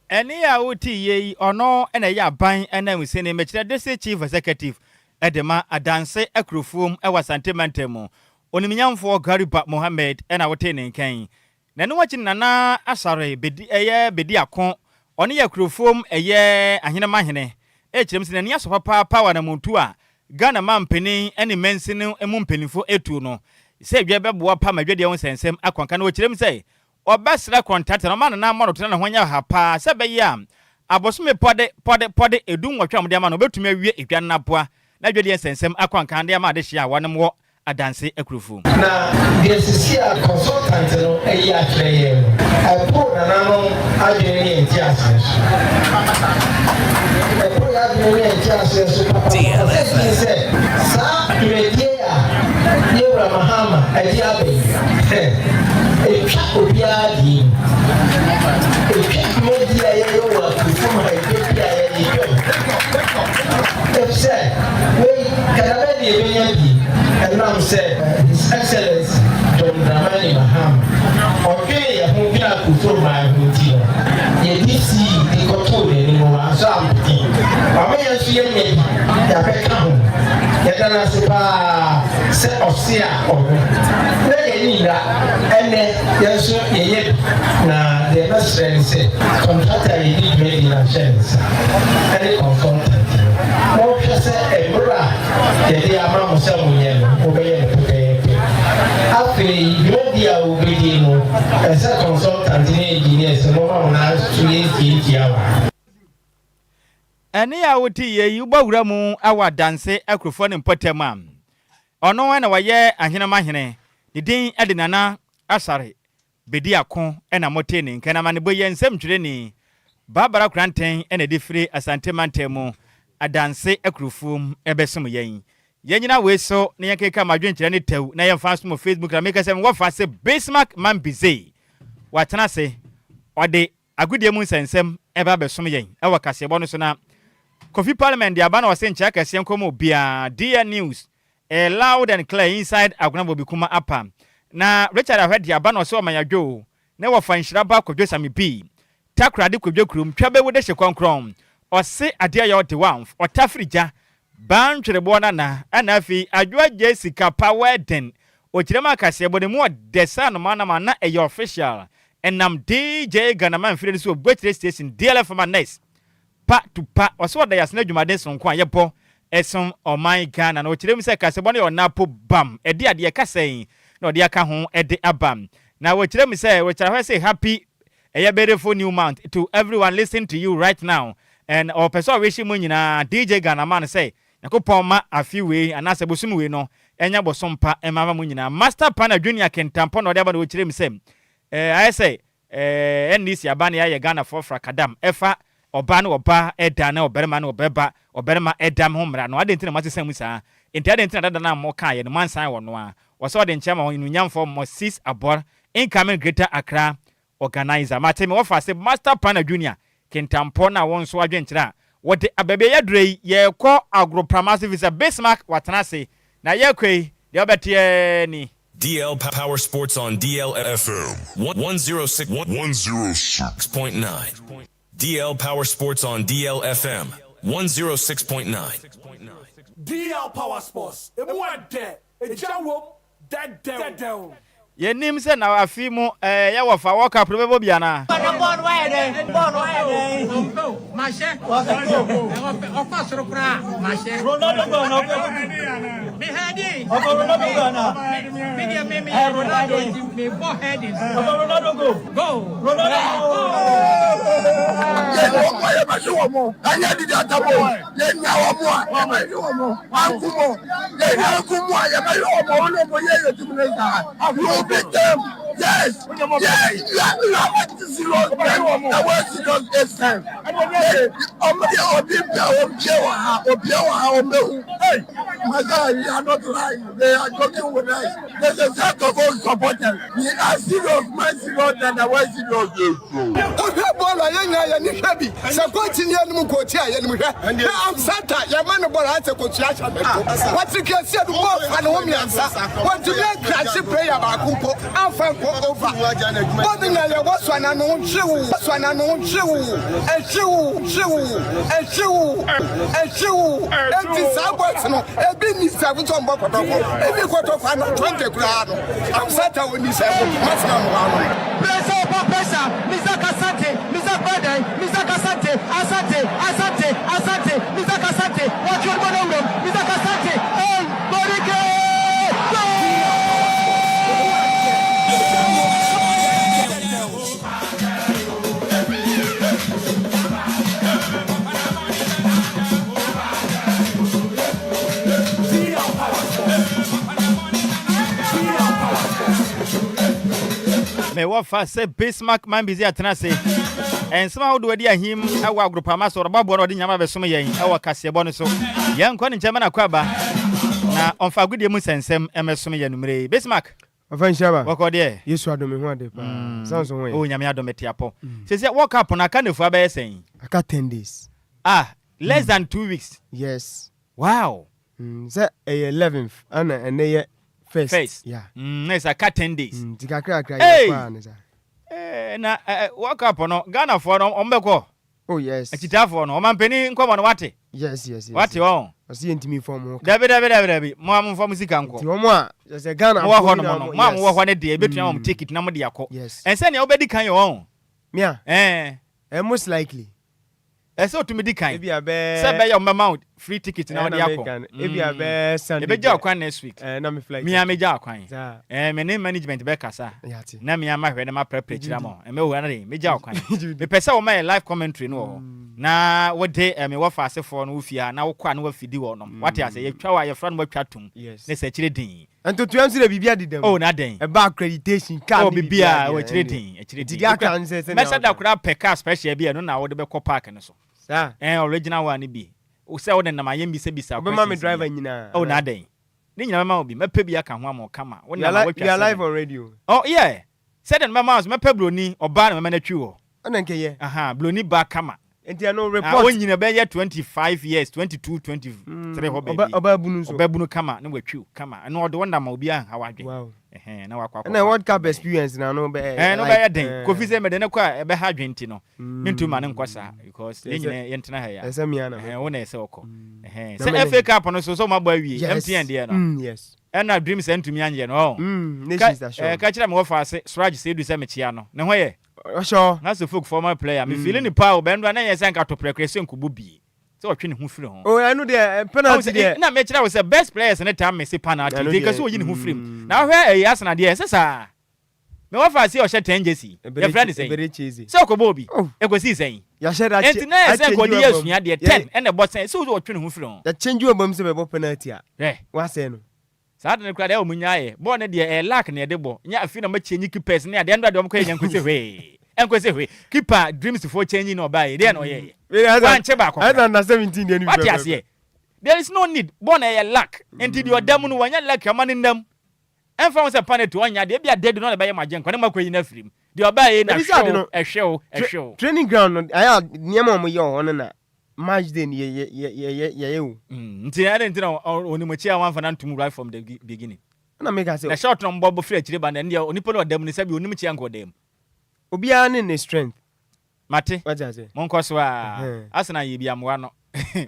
ene ya oti ye ono ene ya ban ena musene mechire DC chief executive edema adanse akurufom ewasante mantemu oniminyamfo Gariba Mohammed ena wote ne nkan na no wachi nana asare bedi akon one ya kurufom ahene mahene ekirem sene ne aso papa power na muntu a Ghana mampeni ene mensene emu mpenifo etu no se dwe beboa pa madwede won sensem akwanka na okirem sei obasra contract na man na amano tena na honya ha pa se be ya abosome pode edun wotwa mde ama no betumi awie edwan na boa na dwede sensem akwanka de ama de hia wanem wo adanse akurufu na DSC consultant no eyi atreye apo na nanom adwene enti ase apo ya adwene enti ase so DLFM sa dwedie ya Nhyiraba Mahama edi abe etwa obiadi etwa media ye wa kufu ha etwa ya ni if say we can be the and now say His Excellency John Dramani Mahama okay ya hungia kufu ma huntia ye DC the control ni mo asam ti mama ya su ye ya peka ho ya dana se pa se osia na yeyira ene yeso yeye na the best friend say contractor yi di ready na chance any consultant mo pese ebura yedi ama mo se mo yen mo be yen pepe afi media obedi no ese consultant ni engineers no ma na street awa ene ya woti ye ubawura mu awa danse akrofo ne mpotema ono na waye ahene mahene ne din ade nana asare bedi akon na mote ne nkana ma ne boye nsem twire ni babara kranten na difire asante mantemu adanse akrofum ebesom yen yenyina we so ne yakeka madwenkyere ne tew na yemfa so mo Facebook na make sem wofa se Bismarck man bize watena se ode agudie mu nsensem eba besom yen ewa kasebo no so na Coffee Parliament the abana was saying check as yankomo bia dear news loud and clear inside Aguna Bobikuma apa na Richard I heard the abana so Adjoa na wa fan Nhyiraba Kwadwo Sammy B takrade kwadwo krum twabe wo de hyekonkron o se ade ya ode wan o tafrija ban twrebo na afi Adjoa Agyei Sikapa wedding o kirema kase bode mu de san mana na e official enam DJ Ghanaian free so Bwetre station DLFM next pa to pa oso da yasna dwumade sonko ayebo esom oh my Ghana na o kirem se kasebo na napo bam e de ade kasen na ode aka ho e de abam na o kirem se we kira say happy a beautiful new month to everyone listening to you right now and our person wish mu nyina DJ Ghanaian say yakopon ma afiwe anase bosumwe no enya bosompa emama mu nyina master pana junior kentampo na ode aba na o kirem se I say NDC abana ya Ghana for frakadam efa oba na oba eda na oberema na obeba oberema edam ho mra no ade ntina masesam saa enti ade ntina dada na mo kan ye no mansan wo no a wo so de nchema wonu nyamfo mo 6 abor incoming Greater Accra organizer matemi wo fa se master pana junior kentampo na won so adwenkyira wo de abebe ya drei ye kɔ agropramasi visa Bismarck watana se na ye kwei de obetie ni DL Power Sports on DLFM 106.9. DL Power Sports on DLFM 106.9. DL Power Sports. Ye nim se na afi mu ya wo fa wo ka probebo bia na Born Mashe. Ofa sorokra Mashe. Ronaldo go no. Me hadi. Ronaldo go na. Me Ronaldo me bo heading. Ronaldo go. Go. Ronaldo. Ye ma mo. Anya di data mo. Ye nya mo. Ye mo. Akumo. Ye akumo ya ma yo mo no mo ye yo timnesa. Beat them. Yes. Yes. You have to see those men. I want to see those this time. Hey, my God, you are not lying. They are joking with us. There's a set of all supporters. We are serious, man, serious, and I want serious. I'm Santa. Your man about has a coach. What you can see the more and home answer. What to make crash prayer about Kumpo and Franco over. Ordinarily, what's one unknown shoe? What's one unknown shoe? A shoe. Empty sidewalks, no. A business 7 on Boko. Every quarter of 20 grand. I'm Santa when you say, Masnam. Presa, Mr. Casante, Mr. Bade, Mr. Casante, Asante, Mr. Casante, watch your money, Mr. Casante, hey, Borike! Me what fa say Bismarck man busy atena say and somehow do dia him awa agropama so robabo no de nyama be som yen awa kasebo no so yen ko ne nchema na kwaba na onfa gudie mu sensem emesom yen numre Bismarck afa Nhyiraba wako de Yesu adome ho ade pa sanso ho o nyame adome tiapo se work up na ka nefu aba yesen aka 10 days less than 2 weeks yes wow say 11th ana ene First. Yeah. It's a 10 days. Hey! Na work up no Ghana for no ombeko. Oh yes. Achitafo no omampeni nkomo no wate. Yes. Wate on. Osi entimi form. Dabi. Mo am form sika nko. Ti omo a se Ghana mo ho no mo am wo ho ne de ebetua mo ticket na mo de akọ. Ense ne obedi kan yo on. Mia. Most likely. Ese otumi di kan. Ebi abe. Se be your mama free ticket na de akọ. Ebi abe Sunday. Ebe ja akwan next week. Na me flight. Mia me ja akwan. Me ne management be kasa. Na mia ma hwe na ma prepare kira mo. Me wo na de me ja akwan. Me pese wo ma live commentary no. Na wo de me wo fa asefo no wo fia na wo kwa na wo fidi wo no. What ya say ye twa wa ye fra no watwa tum. Ne se kire din. Ento tuam se bibia didem. Oh na den. E ba accreditation card. Oh bibia wo kire din. Didi aka nse se. Me se da kura peka special bia no na wo de be ko park no so. Sa. Original one bi. O se wo de na ma yem bisa. Be ma me driver nyina. Oh na den. Ni nyina ma obi. Me pe bia ka ho am kama. Wo na watwa. You are live on radio. Oh yeah. Said and my mouse me pe broni oba na me na twi wo. Ona nke ye. Broni ba kama. Enti no report. Won nyina be ye 25 years, 22, 23 ho baby. Oba bunu so. Oba bunu kama na watwi kama. Na odo wonder ma obi an hawadwe. Wow. Na wakwa. Na World Cup experience na no be. No be ye den. Kofi se me de na kwa e be ha dwenti no. Mintu ma ne nkwasa because ne nyina ye ntena ha ya. Ese mia na. Wo na ese okọ. Se FA Cup no so ma ba wi MTN de no. Yes. Na dreams entumi anye no. Nations are sure. Ka kira me wo fa ase Suraj se edu se me chia no. Ne ho ye. Sure. That's a folk former player. Me feeling the power bendo na yes anka to prekreso nkubu bi. So watwe ne ho firi ho. Oh, I know the penalty there. Na me kira we say best players in the time me say penalty. Because we yi ne ho firi. Na hwe e Arsenal there sesa. Me wo fa see o she 10 jersey. Your friend is saying. So ko bobi. E go see saying. Ya share that. And na yes ko dey asua there 10 and the boss say so watwe ne ho firi ho. The change you bam say be penalty a. Wa say no. Saa de kura de o munyae. Bo ne de e lack ne de bo. Nya afi na ma change keepers ne ade ndo de o mko yen kwese hwe. Enkwese hwe. Keeper dreams for changing no buy. Dey no ye. One cheba ko. I under 17 dey. What you say? There is no need. Bo na ye lack. Enti de odam no wanya lack amane ndam. Enfa won se panel to onya de bia dead no le baye majen ko ne makwayi na firim. De obaye na ehwe. Training ground no aya niam mo ye ho na. Match day ye nti na nti na onimochi a wan fa na ntum right from the beginning na make us say the short no bobo free chire ba na ndia onipo no dem ni sabi onimchi anko dem obi an ne strength mate what you say monko so a asena ye bia moa no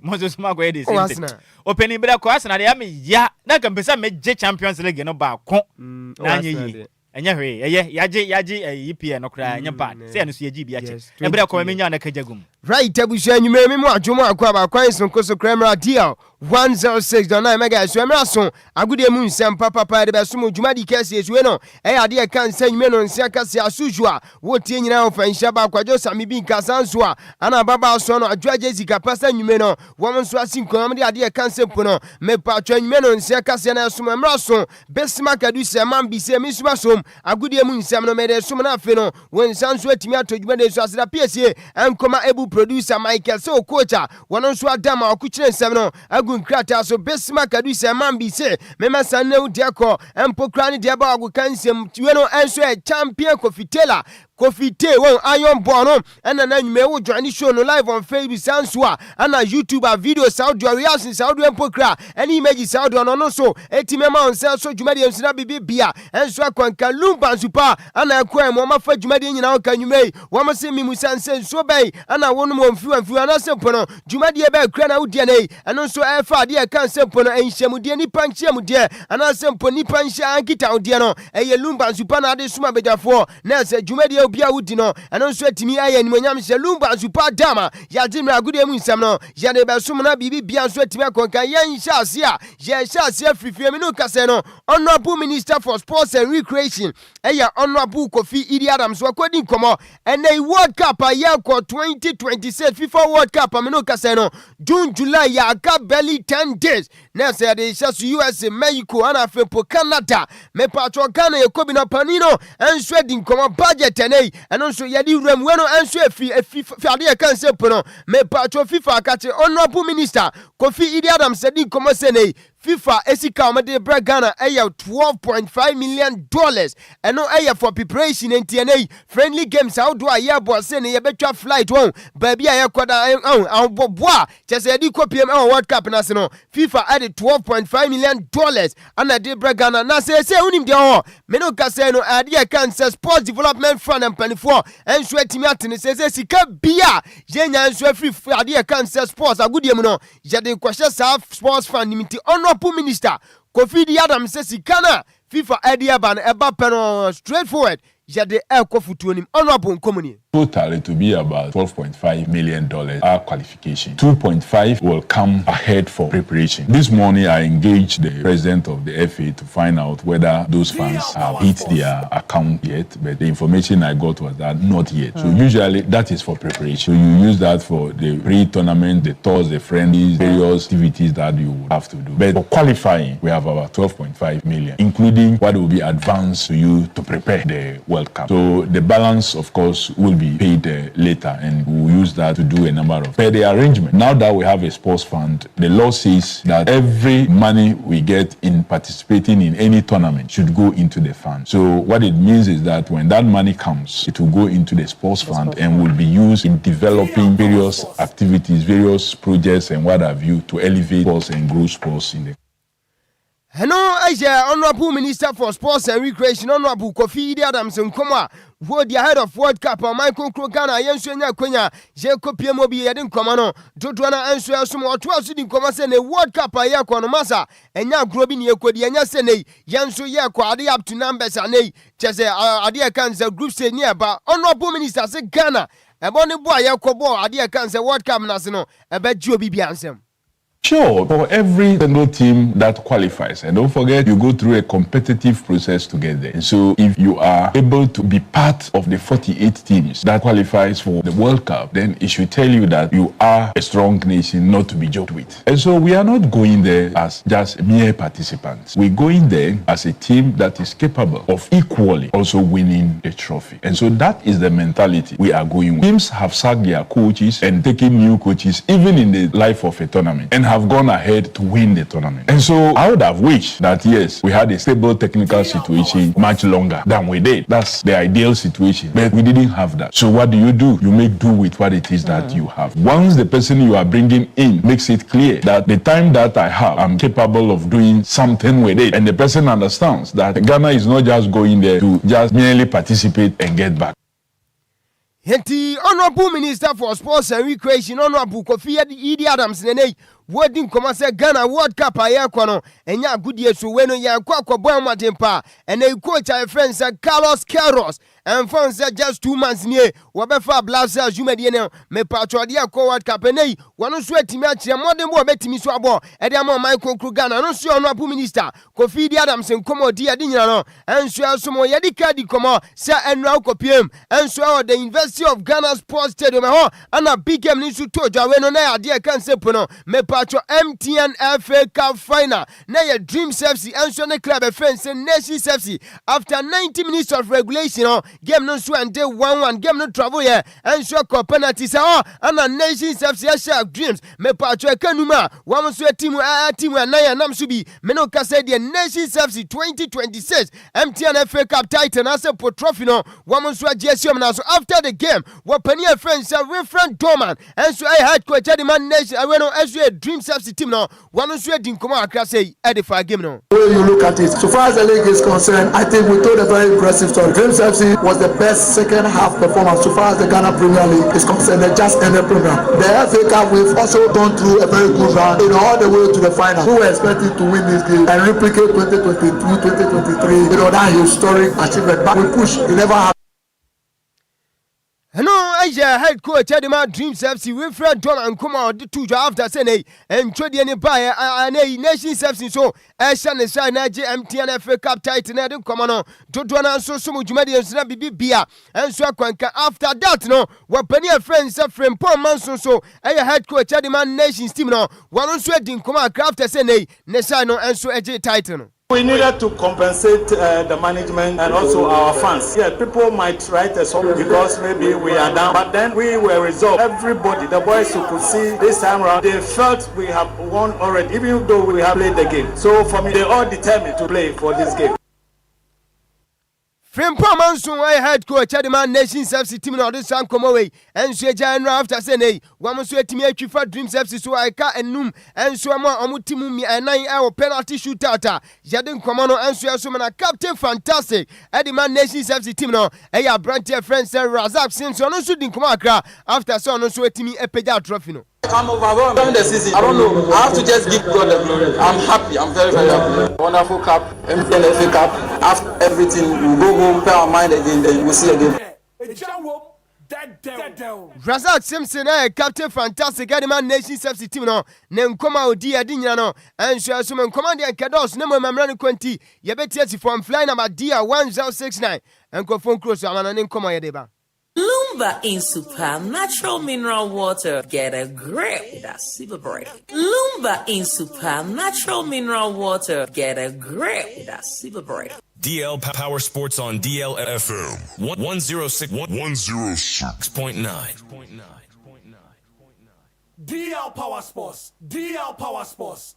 mozo so mago e dey same openi bra ko asena de am ya na kan pesa me je Champions League no ba ko na anye enya hwe yaje EPL no kra enya bad say no so yaji bia che e bra ko me nya na kajagum right abusu anyume me mu adwomo akwa ba kwan sonko so kramra deal 106.9 mega so emra so agudie mu nsem papa de be so mu dwuma di kase esuwe no e ade e kan sanyume no nsia kase asujua wo tie nyina wo fa Nhyiraba Kwadwo Sammy bi nkasa nso a ana baba so no Adjoa Agyei Sikapa sanyume no wo nso asinko de ade e kan sempo no me pa twanyume no nsia kase na so emra so besima kadu se man bi se mi suma so agudie mu nsem no me de so na afi no wo nsa nso atimi atodwuma de so aseda piesie enkoma ebu producer Michael so coacher wono nso adama okuchire nsem no agun krata so besima kadu se man bi se mema sanne de ko empokra ne de ba agu kansem tiwe no enso e champion kofitela Kofite won iron bono and na nyume wo join show no live on Facebook sanswa and na YouTuber video Saudi reaction Saudi empokra any image Saudi no so etimema on sell so jumadi ensina bibia enso akwanka Lumba super and na kwa mo mafa jumadi nyina o kanyume wo mo se mimu sanse so bai and na wonu mo mfiwa na sempo no jumadi e ba kra na wudi nei eno so e fa de e kan sempo no enhyemudie ni panchiemudie ana sempo ni panchia ankita odie no eye Lumba super na ade suma bedafo na se jumadi bia wudi no eno nso atimi aye nimonyam hye Lumba super dama ya dimra agudie mu nsam no ya de be som na bibi bia nso atimi akonka yan hye ase a ye hye ase afifie me no kase no honorable minister for sports and recreation eya honorable Kofi Idi Adams wakodi nkomo ene World Cup ya ko 2026 FIFA World Cup me no kase no June July ya ka barely 10 days na say de hye USA Mexico ana fepo Canada me patro Ghana ye kobi na panino enso di nkomo budget ene eno nso yadi wram weno enso efi ade e kan sempo no me patro FIFA akache honorable minister Kofi Idi Adams di nkomo se nei FIFA esika omede bra Ghana $12.5 million eno for preparation entiane friendly games how do I hear boy say ne betwa flight won baby aye kwada boboa chese edi kopiem World Cup na se no FIFA added $12.5 million and de bra Ghana na say unim de ho me no ka say no ade kan say sports development fund and 24 enso atimi atene say sika bia yenya enso free ade kan say sports agudiem no yede kwhye sa sports fund limiti honorable minister Kofi Adams says Sikana FIFA idea ban eba peno straightforward yade kofutu onim honorable nkomuni. Total it will be about $12.5 million our qualification. 2.5 will come ahead for preparation. This morning I engaged the president of the FA to find out whether those funds have hit their account yet, but the information I got was that not yet. So usually that is for preparation. So you use that for the pre-tournament, the tours, the friendlies, various activities that you would have to do. But for qualifying, we have about 12.5 million, including what will be advanced to you to prepare the World Cup. So the balance, of course, will be paid later, and we'll use that to do a number of the arrangement. Now that we have a sports fund, the law says that every money we get in participating in any tournament should go into the fund. So what it means is that when that money comes, it will go into the sports fund and will be used in developing various activities, various projects and what have you to elevate sports and grow sports in the Hello, Honorable Minister for Sports and Recreation, Honorable Kofi Adams Nkomwa, who the head of World Cup, Michael Krogana, Yensuenya Kwenya, Jacob Mobi, Yadin Komano, Dodwana Answer, Sumo, 12 Sitting Command, a World Cup, Ayako Masa, and now Grobin Yokodi, and Yasene, Yansu Yako, Adi up to numbers, and a Chase Adia Cancer group say near, but Honorable Minister said Ghana, a bonny boy, Yakobo, Adia Cancer World Cup National, a bed Joby Biansem. Sure, for every single team that qualifies, and don't forget, you go through a competitive process to get there. And so, if you are able to be part of the 48 teams that qualifies for the World Cup, then it should tell you that you are a strong nation not to be joked with. And so, we are not going there as just mere participants. We're going there as a team that is capable of equally also winning a trophy. And so, that is the mentality we are going with. Teams have sacked their coaches and taken new coaches, even in the life of a tournament, and have gone ahead to win the tournament. And so I would have wished that yes, we had a stable technical situation much longer than we did. That's the ideal situation, but we didn't have that. So what do? You make do with what it is that you have. Once the person you are bringing in makes it clear that the time that I have, I'm capable of doing something with it, and the person understands that Ghana is not just going there to just merely participate and get back. Henti Honorable Minister for Sports and Recreation, Honorable Kofi Adams Nene, Wording Commerce Ghana World Cup Ayakono, and ya good years to win ya Kwako Boymatimpa, and a coach our friends Carlos Carlos, and funds just 2 months near Wabefa Blaza Jumediano, me Patrodia World Cup and a one sweaty match, and more than more Betty Swabo, and Yamo Michael Krugana, no sure Honorable Minister, Kofi Adams and Como Dia Dinano, and so Sumo Yadika di Como, Sir and Rauko PM, and so the University of Ghana Sports Stadium, and a big game news to Toja, when on air, dear Cansepono, me Patro MTN FA Cup final. Now your Dreams FC and Sonny Club Fence and Nations FC after 90 minutes of regulation. Game no so and day 1-1. Game no travel here and so penalties. And a Nations FC share Dreams. Me Patro Kanuma. One so team and Naya Namsubi. Meno Kase the Nations FC 2026 MTN FA Cup Titan as a Potrofino. One so GSM now. So after the game, what Penny friends are referent Dorman and so I had coach Adiman Nation. I went on as Dreams FC team now. One on sweating come on, say edify game now. When you look at it, so far as the league is concerned, I think we told a very impressive story. Dreams FC was the best second half performance so far as the Ghana Premier League is concerned. They just ended the program. The FA Cup, we've also gone through a very good round, all the way to the final. We were expecting to win this game and replicate 2022, 2023. That historic achievement, but we push. We never have. Hello, Asia head coach Adema Dreams FC Wilfred Don and come out the 2 after Senate and trade any buyer and a Nations FC so Ashan is MTN FA Cup Titan and come on Dodwana so some Jumadians Bibia and so after that no what penny friends from Paul Manson so a head coach Adema Nations team no one on sweating come out after Senate Nesano and so Agyei Titan. We needed to compensate the management and also our fans. Yeah, people might write a song because maybe we are down, but then we were resolved. Everybody, the boys who could see this time around, they felt we have won already, even though we have played the game. So for me, they all determined to play for this game. Frimpong Manson, head coach at the Man Nations FC team on this come away. And so January after saying, one was to me for Dreams FC, so I can't and noom, and so I'm on Mutimumi and 9-hour penalty shootout. Jadon Commano and so a captain fantastic at the Man Nations FC team. No, I have Brantia friends Razak since on shooting Kumakra after so on so to me a peja trophy. I'm overwhelmed during the season. I don't know. I have to just give God the glory. I'm happy. I'm very, very happy. Wonderful cup, MPLFA cup. After everything, we'll go home, pay our mind again, then we'll see again. Razak Simpson, captain fantastic at the Man Nations FC team. No, Nenkoma Odi Adinyano, and so some command and Kados, number Mamran Quanti, Yabeti from flying number dia 1069, and go phone close. I'm an Nenkoma Yadeba. Lumba in Super Natural Mineral Water. Get a grip with a super break. Lumba in Super Natural Mineral Water. Get a grip with a super break. DL Power Sports on DLFM 106.9. DL Power Sports. DL Power Sports.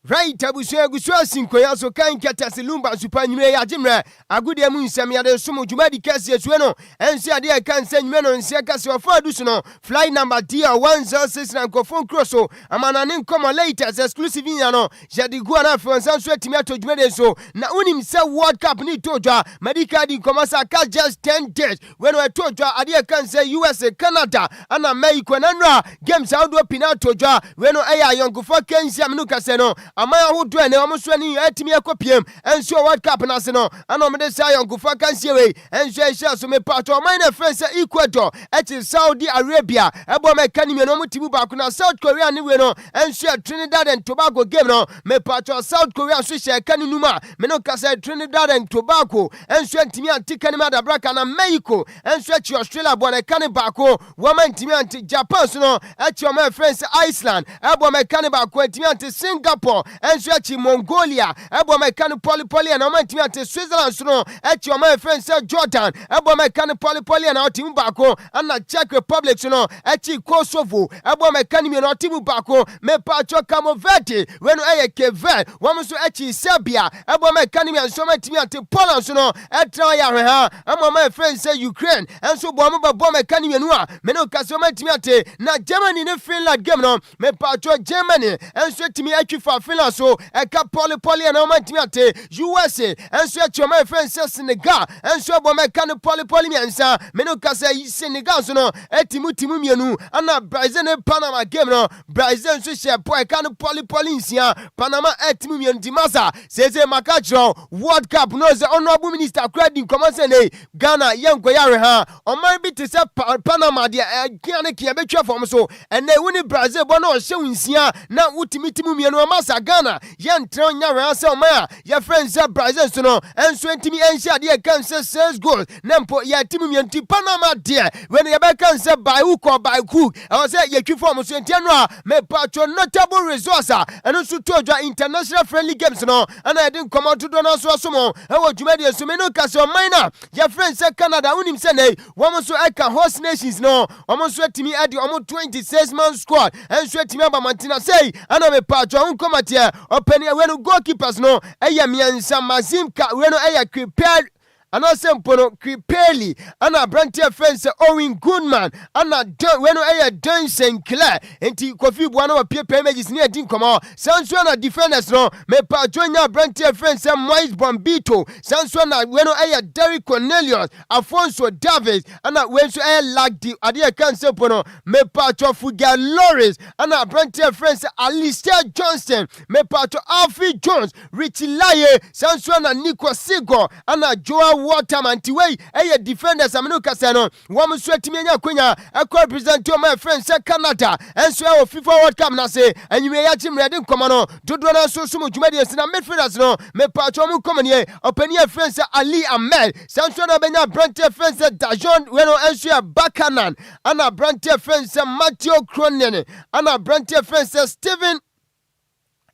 Right, Abusua Gusua Sinkoya so kan kata Lumba Super Nyime ya Jimra agude mu nsam ya de somo dwumadi kase esueno ense ade ya kan sanyime no nse kase ofa dusu no fly number DR1069 nkofon crosso amana ne nkomo latest exclusive nya no jadi gua na fo nsan so atimi ato dwumade so na unim se World Cup ni tojwa medical di komasa ka just 10 days when we tojwa ade ya kan se USA Canada ana Mexico na nra games how do pina tojwa when eya yonkofo kensia mnu kase no amaya ho do ene omo ni atimi akopiem enso World Cup na se no ana omo de say onkufa kansie we enso ehia so me pato omo na friends Ecuador eti Saudi Arabia ebo me kanime no mutibu ba ko na South Korea ni we no enso Trinidad and Tobago game no me pato South Korea so she kaninuma me no kasa Trinidad and Tobago enso antimi antika ni mada braka na Mexico enso echi Australia bo na kanibaa ko woman antimi anti Japan so no echi omo friends Iceland ebo me kanibaa ko antimi anti Singapore enso echi Mongolia ebo me kan poly na omo ante Switzerland so echi omo friends Jordan ebo me kan poly na otimu bako ana Czech Republic so no echi Kosovo ebo me kan mi na otimu bako me pacho Cabo Verde wenu eye Keve womo so echi Serbia ebo me kan mi anso matimi ante Poland so no etra ya hwe ha amo my friends Ukraine enso bo mo ba me kan mi nu a me no kaso matimi ante na Germany ne Finland game no me pacho Germany enso timi atwi fa Finland so eka poly na omo matimi ante USA enso echi my friends Senegal enso bo me kan poly mi ansa me no kasa Senegal so no timu mienu ana Brazil ne Panama game no Brazil so share boy kan poly nsia Panama timu mienu dimasa seze makachro World Cup no ze honorable minister credit commence ne Ghana yenko yare ha o man bi te se Panama de kiane kia betwa form so ene woni Brazil bo no hye nsia na wutimi timu mienu masa Ghana yentra nyare ha se o man ya friends Brazil so no enso ntimi enhia de kan se 6 goals nempo ya timu mienu Panama de when you be kan se by hook or by crook I was say ye twi form so entiano me patro notable resource eno so tojwa international friendly games no ana e din come out to do na so asomo e wo dwumade so me no kase o minor ya friends say Canada unim say nei wo so e can host nations no wo so timi ade o 26 man squad en so timi abamantina say ana me patro un komate open e when goalkeepers no e ya miansa mazimka we no e ya prepare ana sempono Kripeli ana brantia friends Owen Goodman ana weno eya Don Sinclair enti Kofi Buana wa pie images ni adin komo sanso na defenders no me pa jonya brantia friends Moise Bombito sanso na weno eya Derrick Cornelius Afonso Davis ana wenso eya Lagdi ade kan sempono me pa Fuga Loris ana brantia friends Alistair Johnson me pa Alfie Jones Richie Laye sanso na Nico Sigo ana Joa water man tiwei defenders amenu kasano wam so atimi anya kwenya represent my friend say Canada enso e FIFA World Cup na say anyiwe ya chimrede nkoma no dodo na so sumu dwumadi na midfielders no me pacho mu komanie opani friend say Ali Ahmed sanso na benya Brante friend say Dajon weno enso ya Bakanan ana Brante friend say Matthew Cronin ana Brante friend say Steven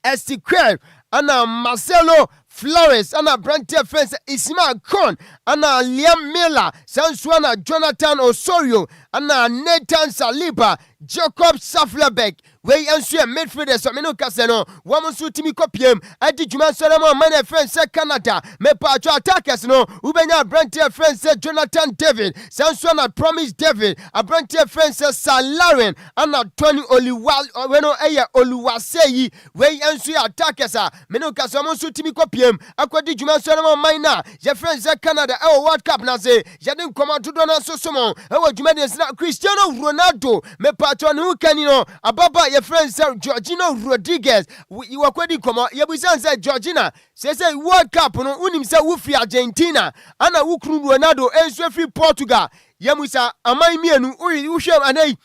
Estiquer ana Marcelo Flores ana Brante friend say Ismail Khan ana Liam Miller sanso na Jonathan Osorio ana Nathan Saliba Jacob Saflebeck we enso midfielders so meno kaseno wamonso timi kopiem adi djuma solomon man friend say Canada me pacho attackers no ubenya Brante friend say Jonathan David sanso na Promise David a Brante friend say Salaren ana Tony Oliwa weno Oluwaseyi we enso attackers a meno kaso wamonso timi kopiem akwadi djuma solomon man na je friend say Canada e World Cup na say je den command do na so somo e djuma de Cristiano Ronaldo me pacho no kanino ababa your friend said Georgina Rodriguez. You are quite come. You said Georgina. Say World Cup. No, unim say Wufi Argentina. Ana Wukru Ronaldo. Enso free Portugal. Yamusa amai mienu. Ushem anei.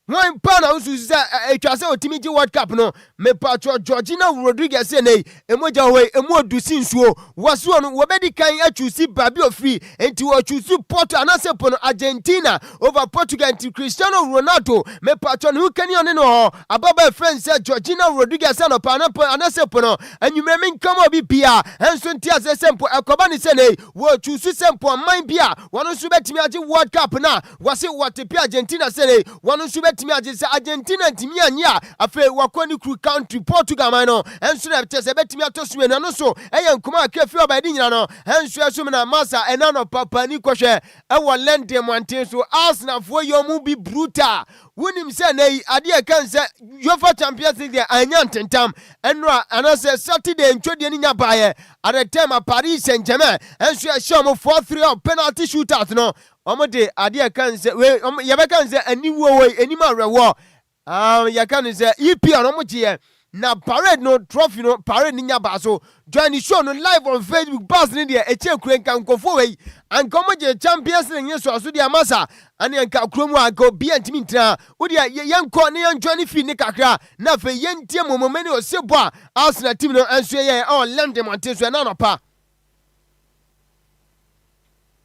One pana usu say etwase otimiji World Cup no me patro Georgina Rodriguez say nei emoja we emo dusi nsuo waso no wobedi kan achusi babi ofi enti wo chusi Porto anase pono Argentina over Portugal enti Cristiano Ronaldo me patro no kani one no ababa friend say Georgina Rodriguez no pa anase pono anwumre min kama obi bia enso nti ase sempo ekoba ni say nei wo chusi sempo man bia wono so betimi age World Cup na wase wotepi Argentina say nei wono so timi agye Argentina timi anya afa wakoni kru country Portugal man no enso na tese betimi atoso enu no so eye nkoma akafi obadi nyina no enso eso na masa ena no papa ni kohwe e wo lende monten so Arsenal fo yomu bi brutal wunim se nei ade e kan se UEFA Champions League anya ntentam enra anase Saturday ntwode ni nya baaye at the time Paris Saint-Germain enso e show mo 4-3 penalty shootout no omode ade kan se we ye kan se ani wo we ani ma rewo ya kan se EPL no mo je na parade no trophy no parade ni nya ba so join the show no live on Facebook pass ni de eche kure kan kofo we an komo je Champions League so aso dia masa ani anka kromu anka obi antimi ntra wo dia yenko ne join fi ni kakra na fe yentie momomani o sebo a Arsenal team no enso ye on London Monteso na no pa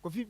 kofi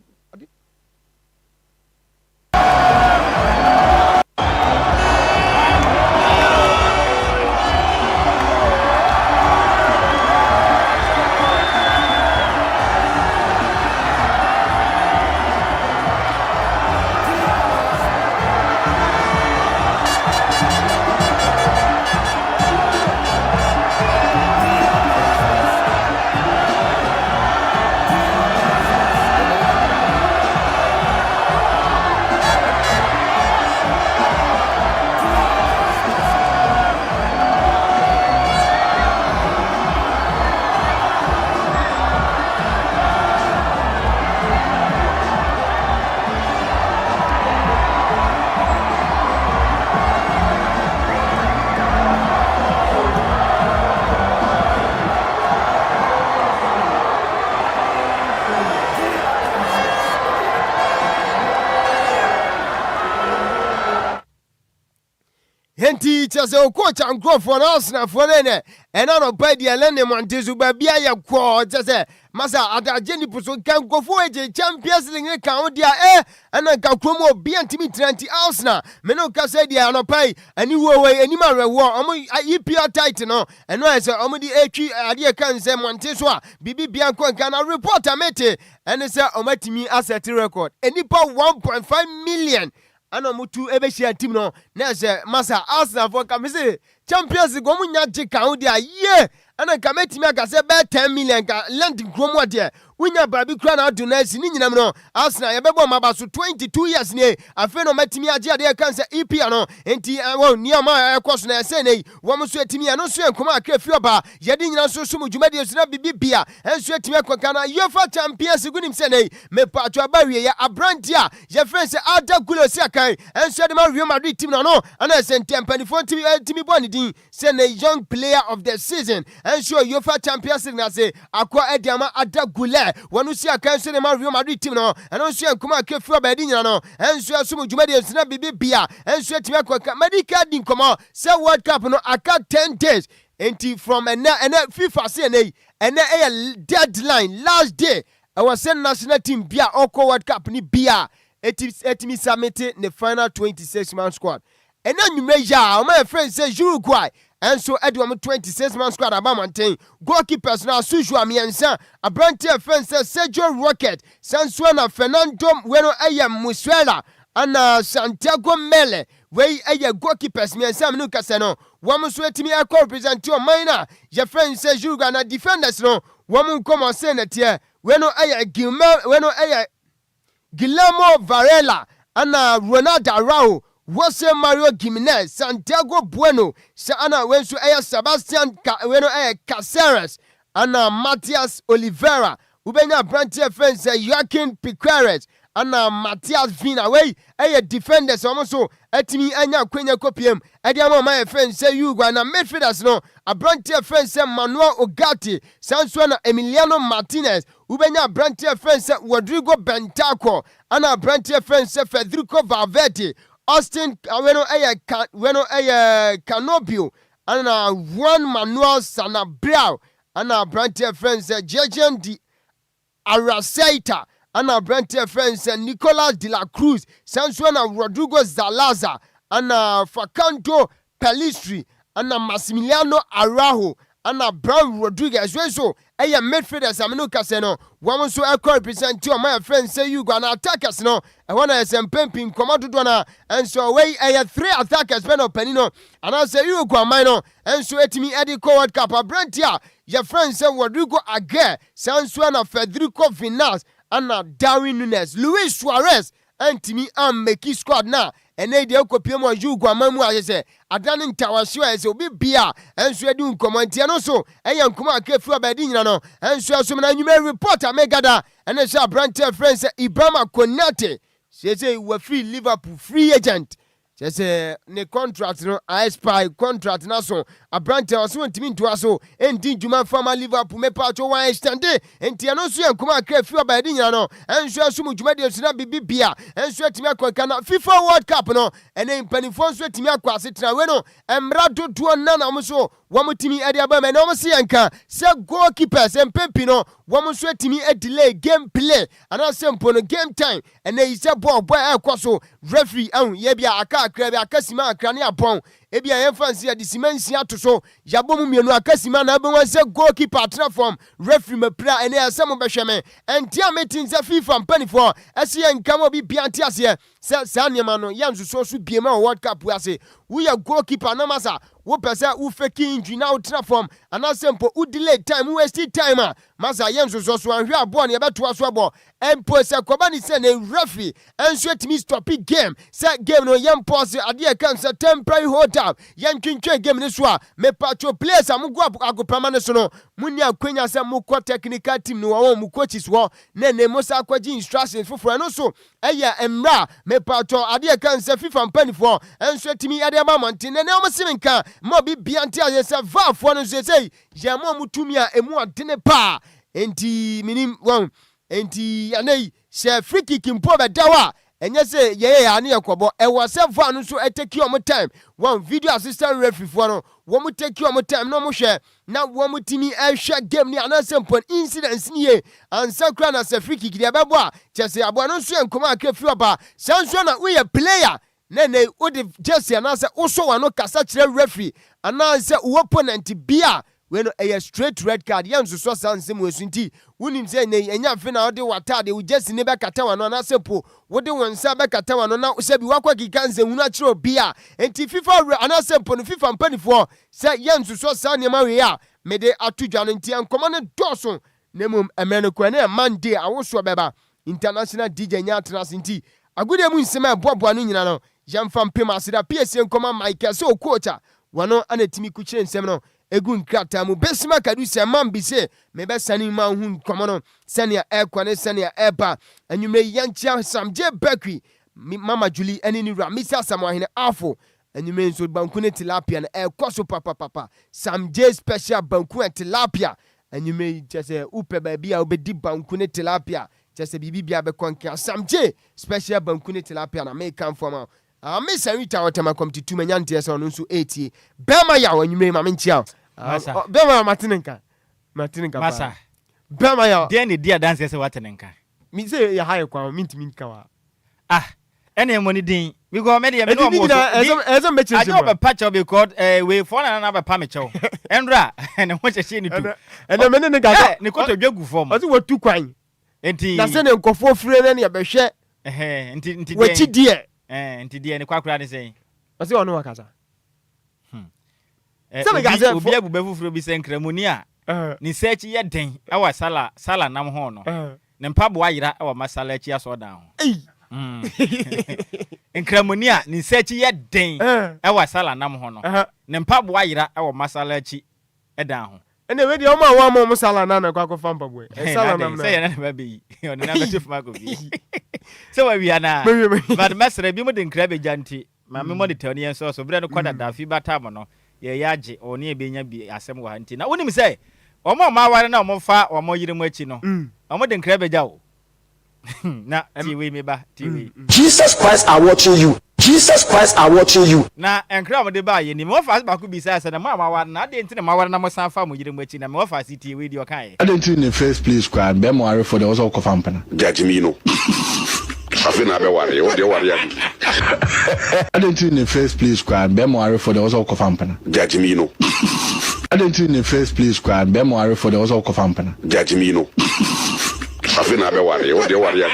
Henti chase okocha nkrofo na Arsenal fo ne ena no pa dia lene Montesu ba bia ye kwo chase masa adaje ni puso kan kofo eje Champions League kan dia ena ka kromo obi antimi 30 Arsenal me no ka say dia no pai ani wo we ani ma rewo omo EPL title no eno ese omo di etwi ade kan say Montesu a bibi bia ko kan na reporter mete ene say omatimi asset record enipa 1.5 million ano mutu ebehia team no na se masa Arsenal for kamese Champions League mu nya je kan dia ye ana kametimi aka se be 10 million ka land gromo de unya babi kra na do na si ni nyinam no Arsenal ye bebo maba so 22 years ne afi no matimi age ade kan se EPL no enti wo niama ekoso na se nei wo mo so etimi no so enkoma aka fi oba ye de nyina so so mu dwuma de so na bibia enso etimi akoka na UEFA Champions League nim se nei me patwa ba wie ya abrantia ye friends Ada Gulo si akan enso de ma Real Madrid team no ana se ntempanifo timi boni din se ne young player of the season enso UEFA Champions League na se akwa ediama Ada Gulo Uruguay wanu si akanso ne ma Real Madrid team no eno nso enkoma kefu abadi nyina no enso asum dwumadi ensina bibia enso etimi akwaka medical din komo say World Cup no aka 10 days enti from and FIFA say and a deadline last day our send national team bia oko World Cup ni bia etimi submit the final 26-man squad and then you measure my friend says Uruguay and so Edward 26-man squad abamanten goalkeepers now Sujua Miensa a branch friend says Sergio Rocket Sansuana Fernando Bueno Aya Musuela and Santiago Mele wey aya goalkeepers Miensa no kaseno woman so etimi akọ represent your minor your friend says Uruguay na defenders no woman come on say net here Bueno aya Guillermo Varela and Ronaldo Araujo Jose Mario Gimenez, Santiago Bueno, Sana Wensu Aya Sebastian Caceres, and Matias Oliveira, Ubena Branche friends Joaquin Piqueres, and Matias Vinaway, Aya defenders almost Etimi Anya Quenya Copium, Ediamo my friends say you gonna midfielders no, a Branche friends Manuel Ogati, Sansuana Emiliano Martinez, Ubena Branche friends Rodrigo Bentaco, and Branche friends Federico Valverde. Austin Canobio and Juan Manuel Sanabrao and our branch friends Jejan Di Araseita and our branch friends Nicolas de la Cruz, Sansuana Rodrigo Zalaza and Facanto Pelistri and Massimiliano Araujo and Brown Rodriguez. So aya midfielders amino kaseno woman so equal represent you my friends say you gonna attack us no e wanna SM pimping command do na and so way aya 3 attackers ben openino and I say you go mine no and so etimi Eddie World Cup abrantia your friends say Rodrigo Agyei Sikapa Federico Vinas and Darwin Nunes Luis Suarez and Timi make squad na and they kopie mo Uruguay mamu ayese adane ntawasho ayese obi bia enso edi nkomantia no so eya nkoma akefu abadi nyina no enso aso na nyume report amegada and say branch friends Ibrahima Konate say we free Liverpool free agent say ne contract no expire contract na so abrante oso ntimi ntoa so endi djuma fama Liverpool me pacho wan extend enti no so yankuma akefu abadi nyina no enso aso mu djuma de osina bibia enso atimi akwaka na FIFA World Cup no ene mpanifo so atimi akwase tena we no emra dodo na na mo so wamutimi ade abama na mo se yanka se goalkeepers empempi no woman so atimi delay game play and I say mpo no game time ene ise ball boy ekoso referee ye bia aka akra bia akasima akra ne abon ebia yemfansi ya disimansi ato so yabomu mienu akasima na abon se goalkeeper transform referee mapra ene asem behweme entia meeting se FIFA mpanifo ese nkamo bi bia ntiase se saniema no yanzu so biema World Cup ase we ya goalkeeper na masa wo pesa wo fake injury na transform and asempo wo delay time wo waste time masa yenso so anhwe abo na yebeto so abo empo se kobani se na referee enso timi stop game se game no yempo se ade kan se temporary hold up yentwentwe game ne so a me pacho players amugo agopama ne so no muni akwenya se mukọ technical team no wo mu coaches wo na mosa akwaji instructions foforo no so eya emra me pacho ade kan se FIFA mpanifo enso timi ade ma montene ne omusiminka mo bi bianti ayese vafo no say yamo mutumi a emu adene pa enti minim won enti anei se free kick mpo be dawa enye se ye ya ne yakobo e wo se va no so eteki om time one video assistant referee for no wo mu take om time no mo hwe na wo mutimi e hwe game ni anase mpon incidents ni e ansa kra na se free kick de bebo a chese abo no so enkoma akafi oba sanso na we player nene odi Jesse anase uso wano kasa kire referee anase opponent bia we no a straight red card yanso so sanse mu esunti wonim se ne enya fe na odi watade u Jesse ne be kata wano anase po wodi wonsa be kata wano na se bi wakwa gikanze hunu akire bia enti FIFA anase po no FIFA mpanifo se yanso so san ne ma we ya mede atudwa no nti ankoma ne doso nemum emene ko ne Monday awoso beba international DJ nya atras nti agude mu nsema bobo no nyina no yamfa mpema asida PSN koma Michael so coacha wano anetimi kuchire nsem no egu nkrata mu besima kadu se mambise mebe sani ma hu komo no sania ekwane sania eba anwumre yanchia samje bakwi mama Julie eni ni Ramisa samwahene afo anwumre nso banku ne tilapia na ekoso papa samje special banku and tilapia Enyume chese upe baby a obedi banku ne tilapia. Chese bibi bia be konka samje special banku ne tilapia na make come for ma. Miss Rita Otama come to 2 menyanti so no nso 80. Bema ya enyume ma menchia. Bema Martinenka. Masa. Bema ya. Dey ne dia dance say watenenka. Me say ya high kwa minti kawa. Ene money din because me dey me no mo ezom be chese I patch up because we for na ba pa me chew endra ene ho chese ni tu ene me ne gaga ne koto dwagu form o se watu kwan enti na se ne nkofo fire ne ne be hwe enti wachi die enti die ne kwakura ne sei o se ono wakasa se me gaza obi abu befufuro bi se nkramoni a ni search ye den awa sala nam ho no ne mpabo ayira awa masala achi aso dan ho Enkramonia ni search ye den ewa sala nam ho no ne mpabo ayira ewa masala achi edan ho ene we de o ma wa mo sala na na kwa fa mpabo sala nam na say na ba bi on na ba chef mako bi so wa wi ana but mesre bi mo de nkra be janti ma me mo de tani en so bre no kwada da fi bata mo no ye yaje oni e be nya bi asem wa nti na wonim say o ma ware na o mo fa o mo yire mo achi no o mo de nkra be ja o na TV me ba TV Jesus Christ are watching you. Jesus Christ are watching you. Na enkra mo de ba ye ni mo fa ba ku bi sa na ma wa na de ntine ma wa na mo san fa mo yire mo achi na mo fa TV di o kan I didn't in the first place cry be mo are for the also kofampana Judge me no. Afi na be ware o de ware ya. I didn't in the first place cry be mo are for the also kofampana Judge me no. I didn't in the first place cry be mo are for the also kofampana Judge me no. Afi na be ware o de ware ya.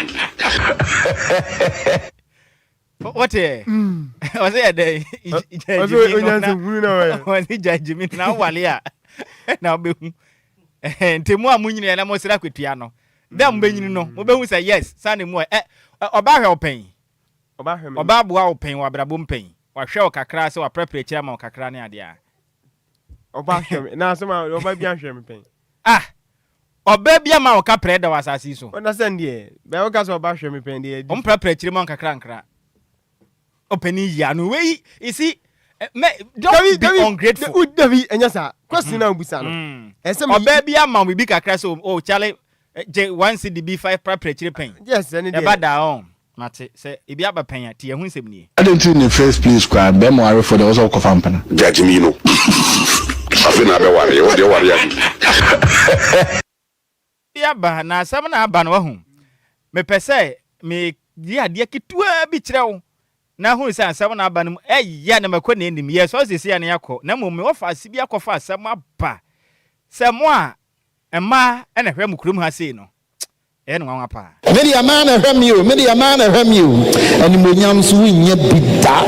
What was it day? Was it judge me now walia? Now be Temu amunyi na mo sira kwetua no. Dem benyini no, mo behu say yes, sane mo oba hwe open. Oba boa open wa brabo mpen. Wa hwe o kakra se wa prepare kira ma o kakra ne ade a. Oba hwe na so ma oba bia hwe mpen. Oba bia ma o ka preda wa asasi so. Understand there. Be o ka so oba hwe mpen there. O prepare kira ma o kakra nkra. Open ya no way you see don't be ungrateful. David enyasa question na obusa no. Esem oba bia ma we bi kakra so oh chale J1 CDB5 preparatory pen. Yes, any day. Eba da on. Mate say e bia ba pen ya tie hu nsem ni. I didn't in the first place cry be mo are for the also kofampana Judge me no. Afi na be ware o de ware ya. Bia ba na asam na aba no hu. Me pese me dia de kitua bi kire wo. Na hu se asam na aba no ya na makọ na enim yes so se ya na yakọ na mo me ofa asi bi akọfa asam aba. Se mo a Emma ene hwe mukurum ha sei no. E no nwa pa. Media man hwem you, media man hwem you. Animonyam so winya bida.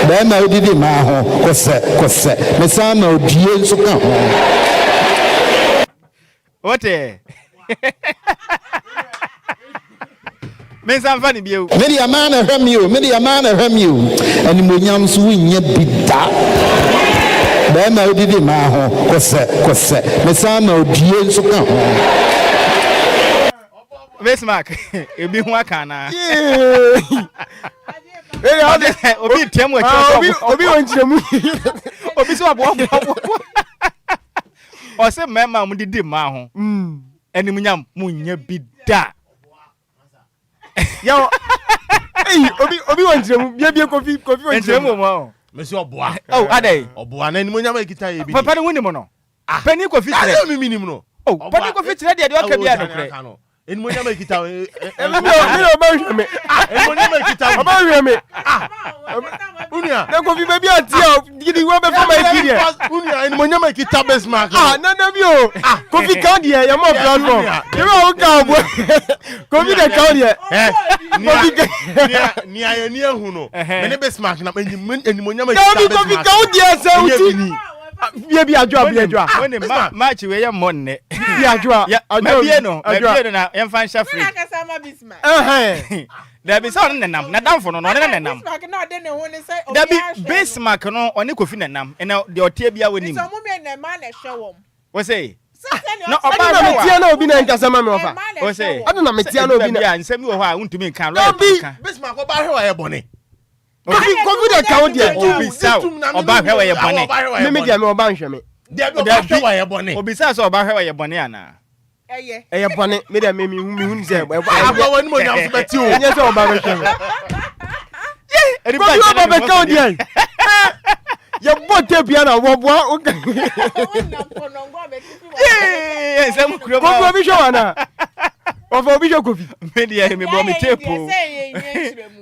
Ba ma odidi ma ho kose. Me sa na odie nso ka ho. Ote. Men san fani biu. Media man hwem you. Animonyam so winya bida. Ba ma odidi ma ho kose. Me sa na odie nso ka ho. Vesmark, ebi hu aka na. Obi temu obi wonchemu. Obi so abo. O se mema mu didi ma ho. Animunyam munya bida. Yo. Obi wonchemu bia kofi wonchemu mo. Mesi oboa. Oh, adai. Oboa na animunyam ekita ye bi. Papa ni woni mo no. Pani kofi tire. Ade mi minim no. Oh, pani kofi tire de o ka bia no kre. Animunyam ekita. Emi o ba hwe me. Animunyam ekita. Oba hwe me. Unia. Na kofi be bia tie gidi wo be fa ma kiri. Unia animunyam ekita Besmark. Na bi o. Kofi kan de ya mo platform. You know ka obo. Kofi de kan de. Ni ayeni ehu no. Me ne Besmark na animunyam ekita Besmark. Kofi kan de se uti. Bi Adjoa. When match we ya monne. Bi Adjoa. Mabie no na emfa sha free. There be some nenam. Na damfo no nenam. There be Besmark no oni kofi nenam. And the otie bia woni. So mo me na ma na hwe wom. We say no oba na metia na obi na nkasama me ofa. We say adu na metia na obi na nsem wo ha untumi kan lo kan. Besmark oba hwe wa ye bone. Kofi de count there. Obi saw oba hwe wa ye bone. Me dia me oba nhwe me. There be why ebony. Obisa so oba hwe why ebony ana. Eye bone me dey me hu say Agba woni mo nyam so beti o. Enye say oba be hwe. Eri ba oba be ka odi. Ye bote bia na wo boa o. Eh, say mu kuro ba. Ko bi hwe wana. Ofo bi hwe kofi. Me dey me bo me tape.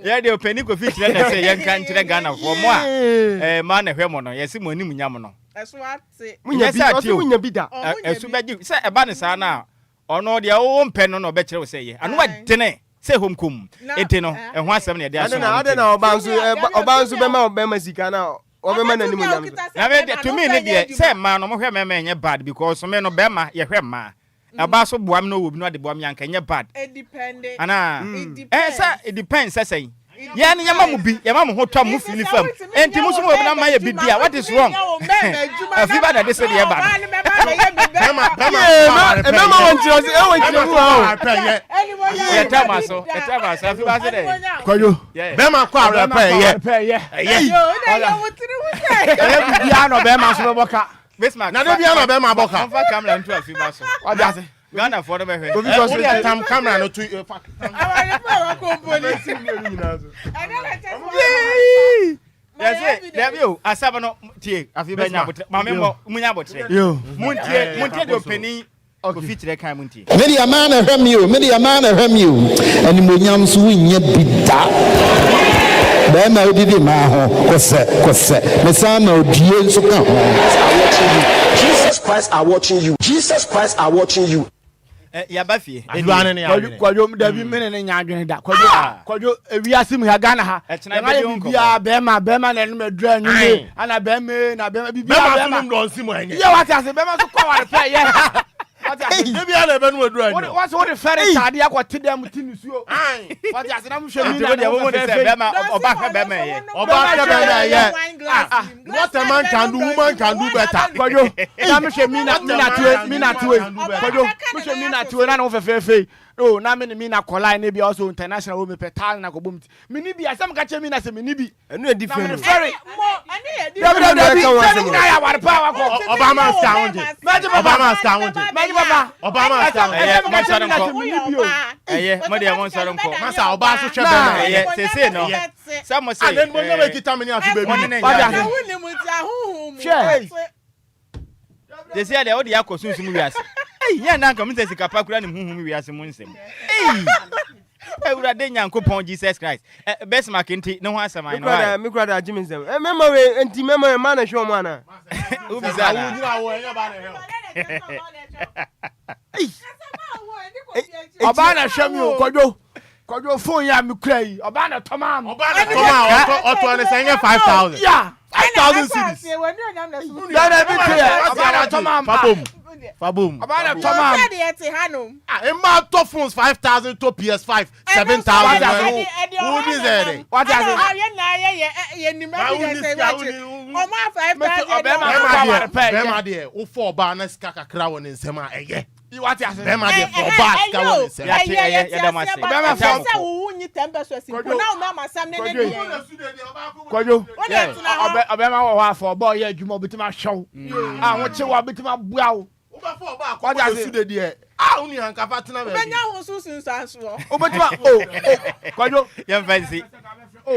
Ya dey openi kofi kire na say yen kan kire Ghana for mo a ma na hwe mo no ye se mo anim nyam no. Eso ate. Munya bi o se munya bi da. Eso beji say eba ne sa na ono de o mpe no no be kire wo say ye. Anu wa dene say home kum. Ete no ho asem na de aso. Ade na oba nso be ma oba masika na obema na nimu nyam. Na be to me ne de say ma no mo hwe me enye bad because me no be ma ye hwe ma. Aba so boam no obi no de boam yanka enye bad. It depend. Ana. Say it depends say. Ya ni yama mu bi yama mu ho twa mu fili fam enti mu so mo na ma ye bi dia what is wrong afi ba da de se de ye ba mama wonti o se e wonti mu ha ye tama so afi ba se de Kwadwo be ma kwa ara pa ye yo na wotiri wutai e bia no be ma so boka Bismarck na de bia no be ma boka fa camera ntu afi ba so ode Ghana for the behe. Because we tam camera no to awale pa ko police ni nyina so. Yes, there you. Asaba no tie afi ba nya botre. Ma me mo munya botre. Yo. Muntie de openi ko fitire kan muntie. Me dia man ehwem you, me dia man ehwem you. Ani monyam so nya bida. Ba na odidi ma ho kose. Me san na odie nso ka ho. Jesus Christ are watching you. Jesus Christ are watching you. Ya ba fie. Eduane ne ya. Kwadwo dabi mene ne nya adwene da. Kwadwo ewiase mu ha Ghana ha. Bia bema na no medra anwume ana bema na bema bibia bema no ndonsi mu enye. Ye what ase bema so kwa ware pe ye. They be all benu edra anyu. What the ferry tade akwate dem tinisuo. What ase na mu hwe mi na de wo de se bema oba hwe bema ye. Oba hwe bema ye. What a man can do, woman can do better. Kwadwo na mu hwe mi na tuwe. Kwadwo mu hwe mi na tuwe na no fefefe. Oh, na me na collide na be also international wo me petal na ko bom. Me ni bi asem ka che mi na se me ni bi. Enu e different. Ferry. Ani e na ya war pa wa ko. Obama stand. Obama stand. Obama stand. Mo sare nko. Mo de mo sare nko. Masa oba so hwe bema. Se no. Some say. And then mo nyama kita me ni afi baby. Woni mu ti ahuhum. They say they all the akosunsu mu wiase. Yeah, na nka mutesi Sikapa kura ni huhum wiase mu nsem. Ewura de Nyankopon Jesus Christ. Best mark nti ne ho asem an no. Me kura da Jimmy nsem. Mema we nti mema ma na hwe mo ana. Ubi sana. Ujira wo enya ba na he. Oba na hwe mi o Kwadwo phone ya me kura yi. Oba na toma am. Oto ne say 5,000. Yeah. 5,000 cedis. Ya na bi tie. Oba na toma am. Fabum. Abana toma. Said yeti hanum. Emma to phones 5,000 to PS5 7,000. Who is there? What is it? Ye ni ma bi say what. O ma 5,000. Bema there. O for ba na sika kakra won nsem a eye. What is it? Bema there for ba sika won nsem. Ya da mase. Bema for say wo nyi 10 pesos. Now na ma sam ne ne. Kwadwo. Obema wo ha for boy ya adwuma obitima hwew. Ah wo che wo obitima bua wo. Before ba ko ba su de de uni hanka fatena be benya ho susun sanso obetima Kwadwo you fancy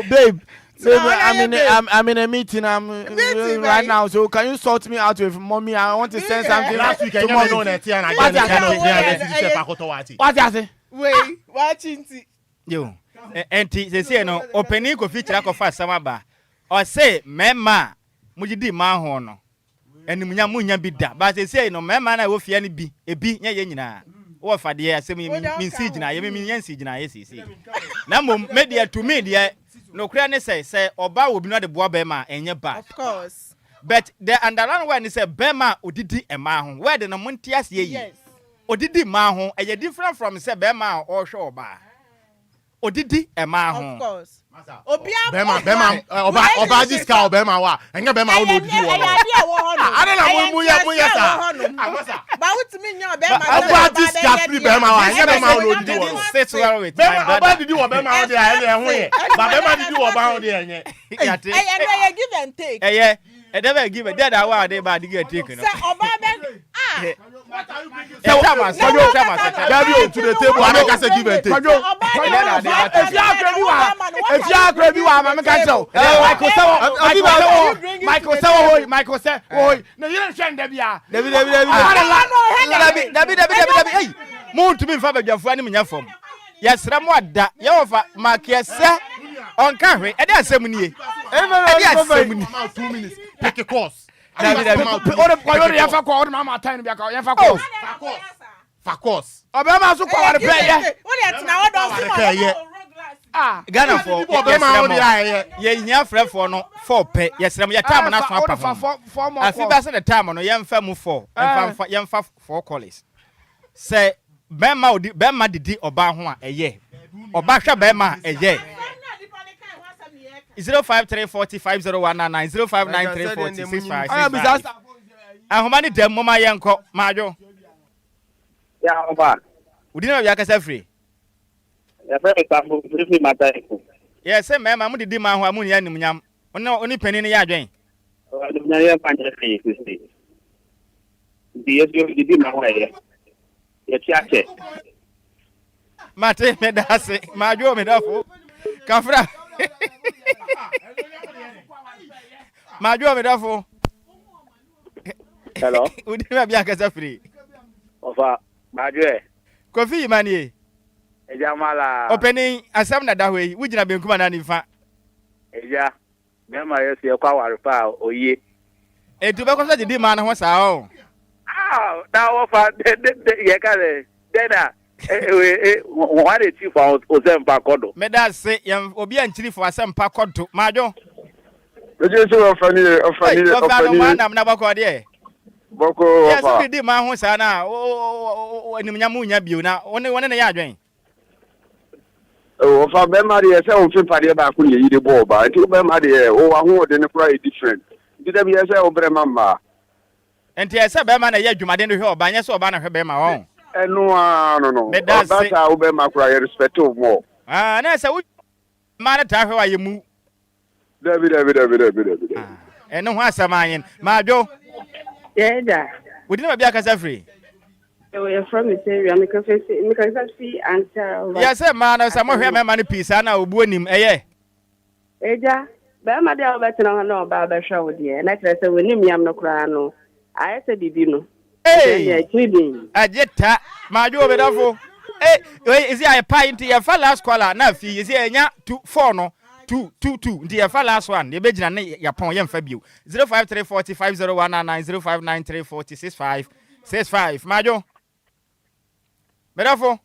babe I'm in a meeting right now, so can you sort me out with mommy? I want to send something last week to mommy. What is it? Wait, watching yo enti say no opening ko feature ko fa samaba o say mema mujidi ma ho no enimunya munya bi da ba say no mema na wo fia ni bi ebi nya ye nyina wo fa de asem min sigina ye min yan sigina ye sisi na mom media to media no kura ne say oba wo bi no de boa be ma enye ba of course but the underline one say be ma odidi e ma ho where de no monti ase yi yes odidi ma ho e different from say be ma o hwe oba odidi e ma ho of course obia bema oba diska obema wa enye bema wo odidi wo ade na mu yesa amasa ba wutimi nya bema oba diska free bema wa enye bema wo odidi wo sit well with time oba didi wo bema wo de ele ho ye ba bema didi wo ba ho de enye give and take never give a dead hour they bad get taken. Say oba ben Thomas, to the table and I can say give and take. If you are grabby, I'm a cancel. Michael said, oh, no, you don't send them. David, moon to me for your friend in your form. Yes, Ramwada, Yova, Marquez, on carry, and that's 7 years. 2 minutes. Take a course. Fakos. Obama so power play. Ghana for ye friend for no 4 pay. Yes, ram your time na so apa. I feel that's the time no ye mfa mu 4. Ye mfa 4 callers. Say Bema didi oba ho a eye. Oba hwa Bema eye. 0534050199 05934065. Ahomani dem mama yenko majo. Ya oba. Udi na yakasa free. Ya fe tambo free mata eko. Yes, mema mu didi ma ho amu ya nimnyam. Oni pani ne ya adwen. Nimnyam ya panje free Christy. Didi ma ho ye. Ya chiache. Mate me dase, majo me dafo. Kafra. Majo me dafo. Hello. Udi na bia kasa free. Ofa, majo. Kofi manie. Eja mala. Opening asam na dahwe, wujina benkuma na nifa. Eja. Bema yesi e kwa warpa oye. Etu be kosa didi ma na ho sa o. Ah, that offer ye kale. Deda. What is chief for Osempa Kodo? Meda say yam obi anchiri for Osempa Kodo. Majo. Eje so ofani na bako de. Boko yes, we did my house na o nimnyamu nya bio na one na ya adwen. O fa be ma de say o fi pade ba ko ye yide ball ba. Ti be ma de o wa ho de ne kura e different. Ti da bi say o bre mama. Enti say be ma na ye adwumade no hwe oba nya say oba na hwe be ma won. No. That's how we macra respect of more. Ah, na say ma na ta hwe wa ye mu. David. Eno ho asamayen. Majo. Yeah, da. We didn't be akasa free. We are from this area. Me can see answer. Yes, man, na say mo hwe me ma ne peace na obu anim eye. Eja, ba ma de obetena na oba ba hwa wo de. Na kire say wonim yam no kra no. Aye say bibi no. Hey, Ajeta, Majo Bedafo. Hey, is it a pint? Your last caller, now, is it a 2-4 no 2-2-2. The last one, the Bejan, your point, young Fabio 05345019 0593406565. Majo Bedafo.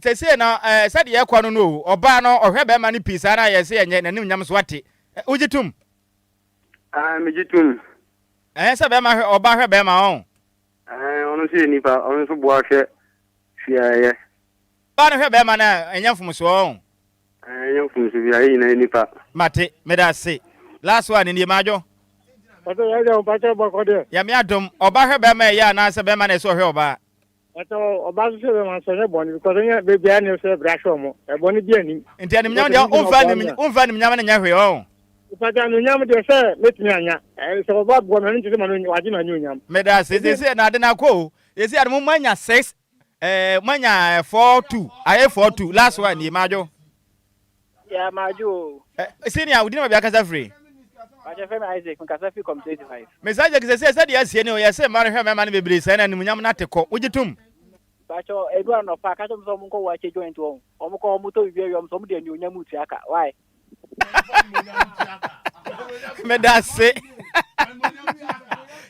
Say now, said the Equano no, or Bano, or Hebe Mani Pisana, I say, and then Yamswati. Ujitum. I'm Ujitum. Say Bema or Baha Bema on. I want to see any part on the water. Yeah. Bana Bema and young from so. I young from Sivia in any part. Mate, Meda say. Last one in the Majo. Yamiadum, or Baha Bema, ya, and answer Bema, and so her bar. But about the bonnet because baby, I never said Brashomo, a bonnet being. And tell him now, Unfan Yaman and Yahoo. If I don't know, they say, let me, and so about woman to the man who I didn't know. Meda says, they say, I didn't go. They say, Mumania 6, Mania 4-2. I have 4-2. Last one, the Majo. Yeah, Majo. Senior, we didn't be a free. Isaac, because I feel completely right. Miss Isaac said, yes, you know, yes, marry her, man, be brisen, and Munyam not to call. Would you tomb? But everyone of Pakatum Somuko, watch you join to Omoko Muto, somebody and you Yamutiaka. Why? Meda say.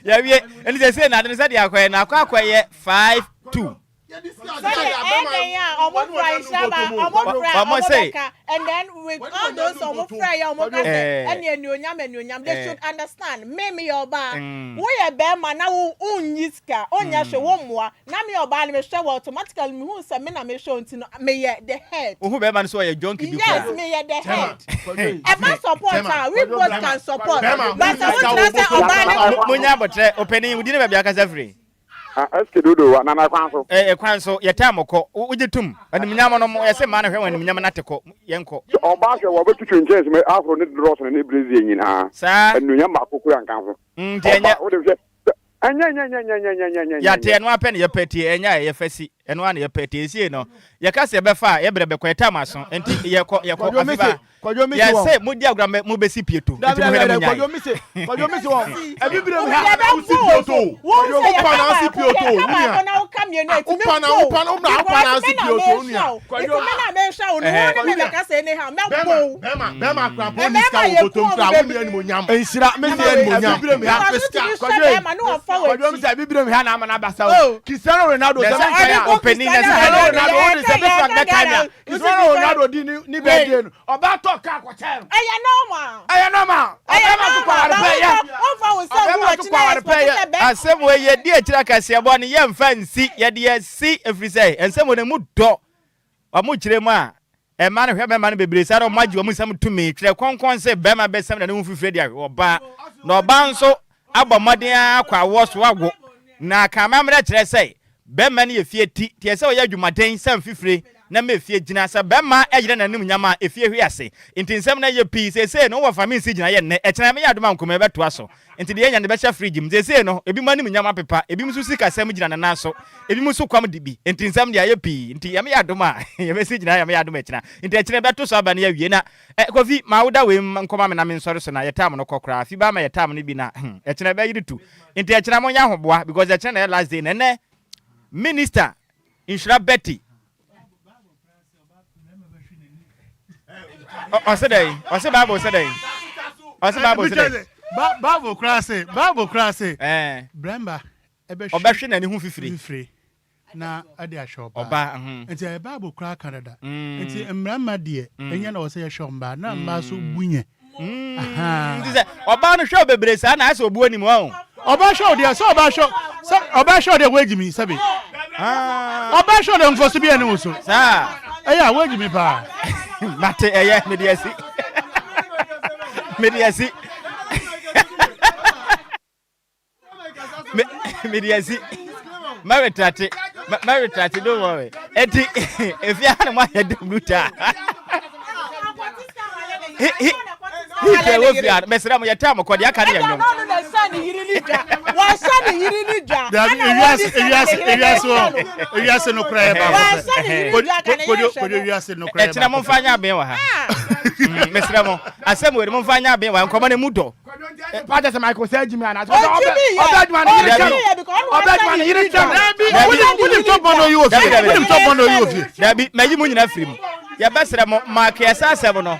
Yeah, and they say, nothing said, now, 5-2. And then with all those and they should understand. Maybe your bar. We are Bema now, Unyiska, Onyasha Womwa, Nami or Bali may show automatically who Samina may show to me the head. Who Beman saw a junkie? Yes, me at the head. And my support, we both can support. But I want to say, Obani, opening, we didn't have Yakas every. Aske dodo na kwanso. Kwanso ye time ko ujitum. Animnyam no mo yese ma na hwe animnyam na teko yenko. Oba hwe wo betutu nches me afro ne dross ne Brazil nyina. Sa Animnyam ba kokura nkanso. Enya. Anya. Ya te no apɛ ne ye pɛti enya ye fasi. Eno ana ye pɛti esie no. Ye ka se be fa ye brebe kwa time aso. Enti ye kɔ afiba. Ya say mudi agura mu besi pieto. Enti mo hena kwadwo mise won. Ebibire mu ha usi pieto. Upa na usi pieto. Unia. Upa na usi pieto unia. Kwadwo me na me hwa wo no ne me ka say ne ha me bo. Bema kra police ka wo botom kra wo ni mo nyam. Enshira me ni mo nyam. Ebibire mu ha kwadwo mise ebibire mu ha na amana basa o. Cristiano Ronaldo opening na Ronaldo o ni se be fa be kan Cristiano Ronaldo di ni be dey no. Oba talk ka ko chen. Aya normal. Obema to kware pe ya. Onfa wo se wo chine. Asem we ye di akira kase bo ne ye mfa nsi ye de si efrise. Ensem ne mu do. Omo kire mu a e ma ne hwe be ma ne bebre sa ro maji omo sam tumi kire konkon se be ma be sam na ne mu fifire dia oba. Na oba nso abomodin akwa wo so ago. Na kama mre kire se be ma ne ye fie ti. Tie se o ye adwumaden sam fifire. Na me fie gina sa bema ejire nanim nyama efie hwe ase nti nsem na ye pi se no wo fa me si gina ye ne ekena me yadoma nkoma be to aso nti de nya ne be sha fridge mze se no ebi manim nyama pepa ebi musu sika sam gina na so ebi musu kwam dibi nti nsem de ye pi nti ye me yadoma ye be si gina ye me yadoma ekena nti ekena be to so aba na ye wie na kofi ma woda we nkoma me na me nsore so na ye tam no kokra fi ba ma ye tam no bi na ekena be yiri tu nti ekena mo nya hoboa because ekena na last day ne minister Nhyiraba Betty Bible said Bible class Bremba obehwe na ne hu fifiri na ade ahwe oba enti Bible class Canada enti mrama de enya na wo se yehwe mba na mba so bunye nti se oba no hwe bebre sa na ase obu anim ho oba show de so oba show de wejimi sabi oba show de nfoso bi ene so sa eya wejimi pa Mate eye mediasi Maritrate don't worry enti if you are my head bruta he wo fiar mesra mo yetam ko de aka ne yanyom Elias no cry ba etina mo fanya ben wa ha mesra mo asem we mo fanya ben wa nkomo ne mudo Paja se Michael say Jimmy and Obedman yiri jam we top on you Dabi mayi mu nyina firim ya besra mo mark ya asem no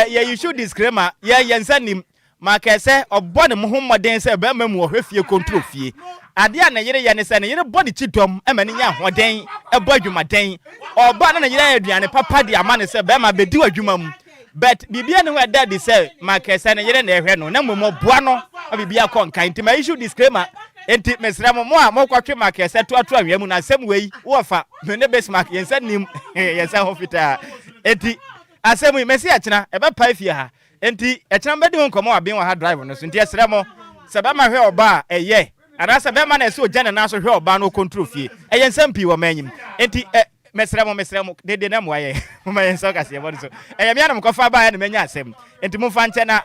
you should disclaimer ye nsanim makese obone mo homoden se be ma mu ohwefie control fie ade a na yire ye ne se ne yire body chitom e ma ne nya hoden e bo adwumaden oba na yire aduane papa de ama ne se be ma bedi adwuma mu but bibia ne ho daddy se makese ne yire na ehwe no na mo boa no bibia konkan nti ma issue disclaimer enti mesra mo a mo kwatwe makese to anwea mu na sem wei wo fa me ne base mark ye nsanim ye nsa hospital enti asemu mesi achina ebe pa fie ha enti echina mbedi ho nkomo aben wa ha drive no so enti esre mo se be ma hwe oba eye ara se be ma na ese oja na so hwe oba no control fie eye nsampi wo manyim enti mesre mo dede na mo aye mo ma yenso kase bo so eye me anam kofa ba ya na manya asem enti mo fa nche na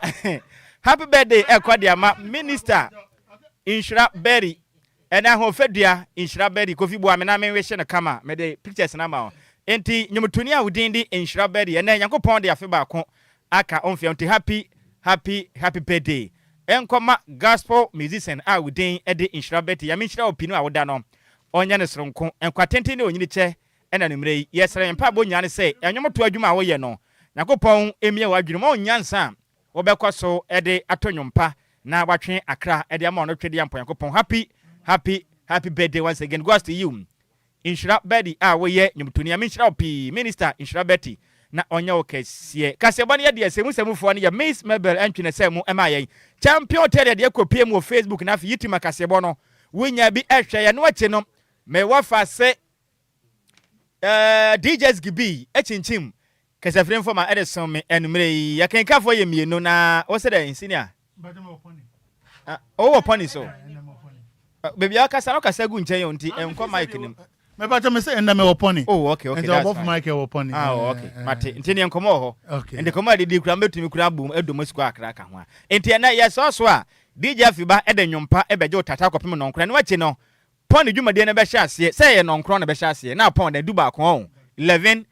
happy birthday ekwade ama minister Nhyiraba Berry ena ho fedua Nhyiraba Berry kofi bo amena me hwe na kama me de pictures na ma enti nyumtuni a udindi Nhyiraba Berry ena yankopon de afe ba ko aka onfia nti happy birthday enkoma gospel musician a udin e de Nhyiraba Berry ya me nhyira opinu a woda no onya ne soronko enkwatente ne onyini che ena numre yesere mpa bo nya ne se enyomoto adwuma a wo ye no yankopon emie wa adwuma onyansa wo bekoso e de atonyompa na watwe akra e de ama no twede yampon yankopon happy birthday once again goes to you Nhyiraba Berry a wo ye nyumtuni ya me nhyira opi minister Nhyiraba Berry na onya okesie kasebane ye de semusefo ne ya Miss Mabel antwene semu ema ye champion tele de kopie mu Facebook na fi yitima kasebo no wonya bi ehwe ye no ache no me wafa se DJs gibi echinchim kasefrem for ma Edison me enumre ya kenkafo ye mienu na wo se da insinia o pony so Baby akasa no kasa gu nchen yonti enko mic nim. Me ba to me say enda me oponi. Oh okay. And above mic e oponi. Okay. Mate ntini enkomo ho. Ende komo de kura metumi kura bum edomo siko akra ka ho a. Enti na yes so a DJ Afiba ede nwompa ebeje otata kopem no nkra ne wachi no. Pon dwumade na be hye ase. Say ye no nkro na be hye ase. Na pon na du ba ko 11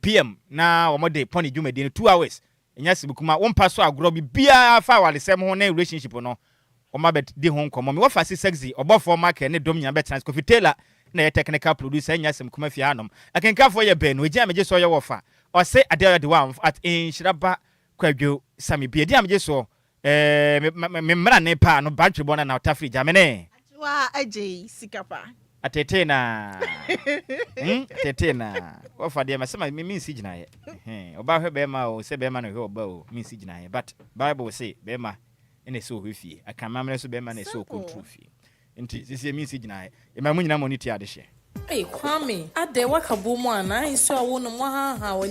PM na omode pon dwumade 2 hours. Enya sibukuma wompa so agro bi bia fa wale sem ho na relationship no. Oma bet di ho nkomo me wafa sexy obofo market ne dom nya be trans Kofi Taylor na ye technical producer nya sem kuma fi anom akenkafo ye ben we gya meje so ye wofa o se Adjoa Agyei at Nhyiraba Kwadwo Sammy bi dia meje so me mra ne pa no battery bona na otafri gya me ne Adjoa Agyei Sikapa atete na atete na wofa dia masema me si gina ye oba hwe be ma o se be ma no hwe oba o me si gina ye but Bible say be ma ene so hwefie akamamre so be ma na so control fie nti sisi mi si gina e ma munyina moniti ade hye Kwame ade wakabomu ana iso awo no mo ha wani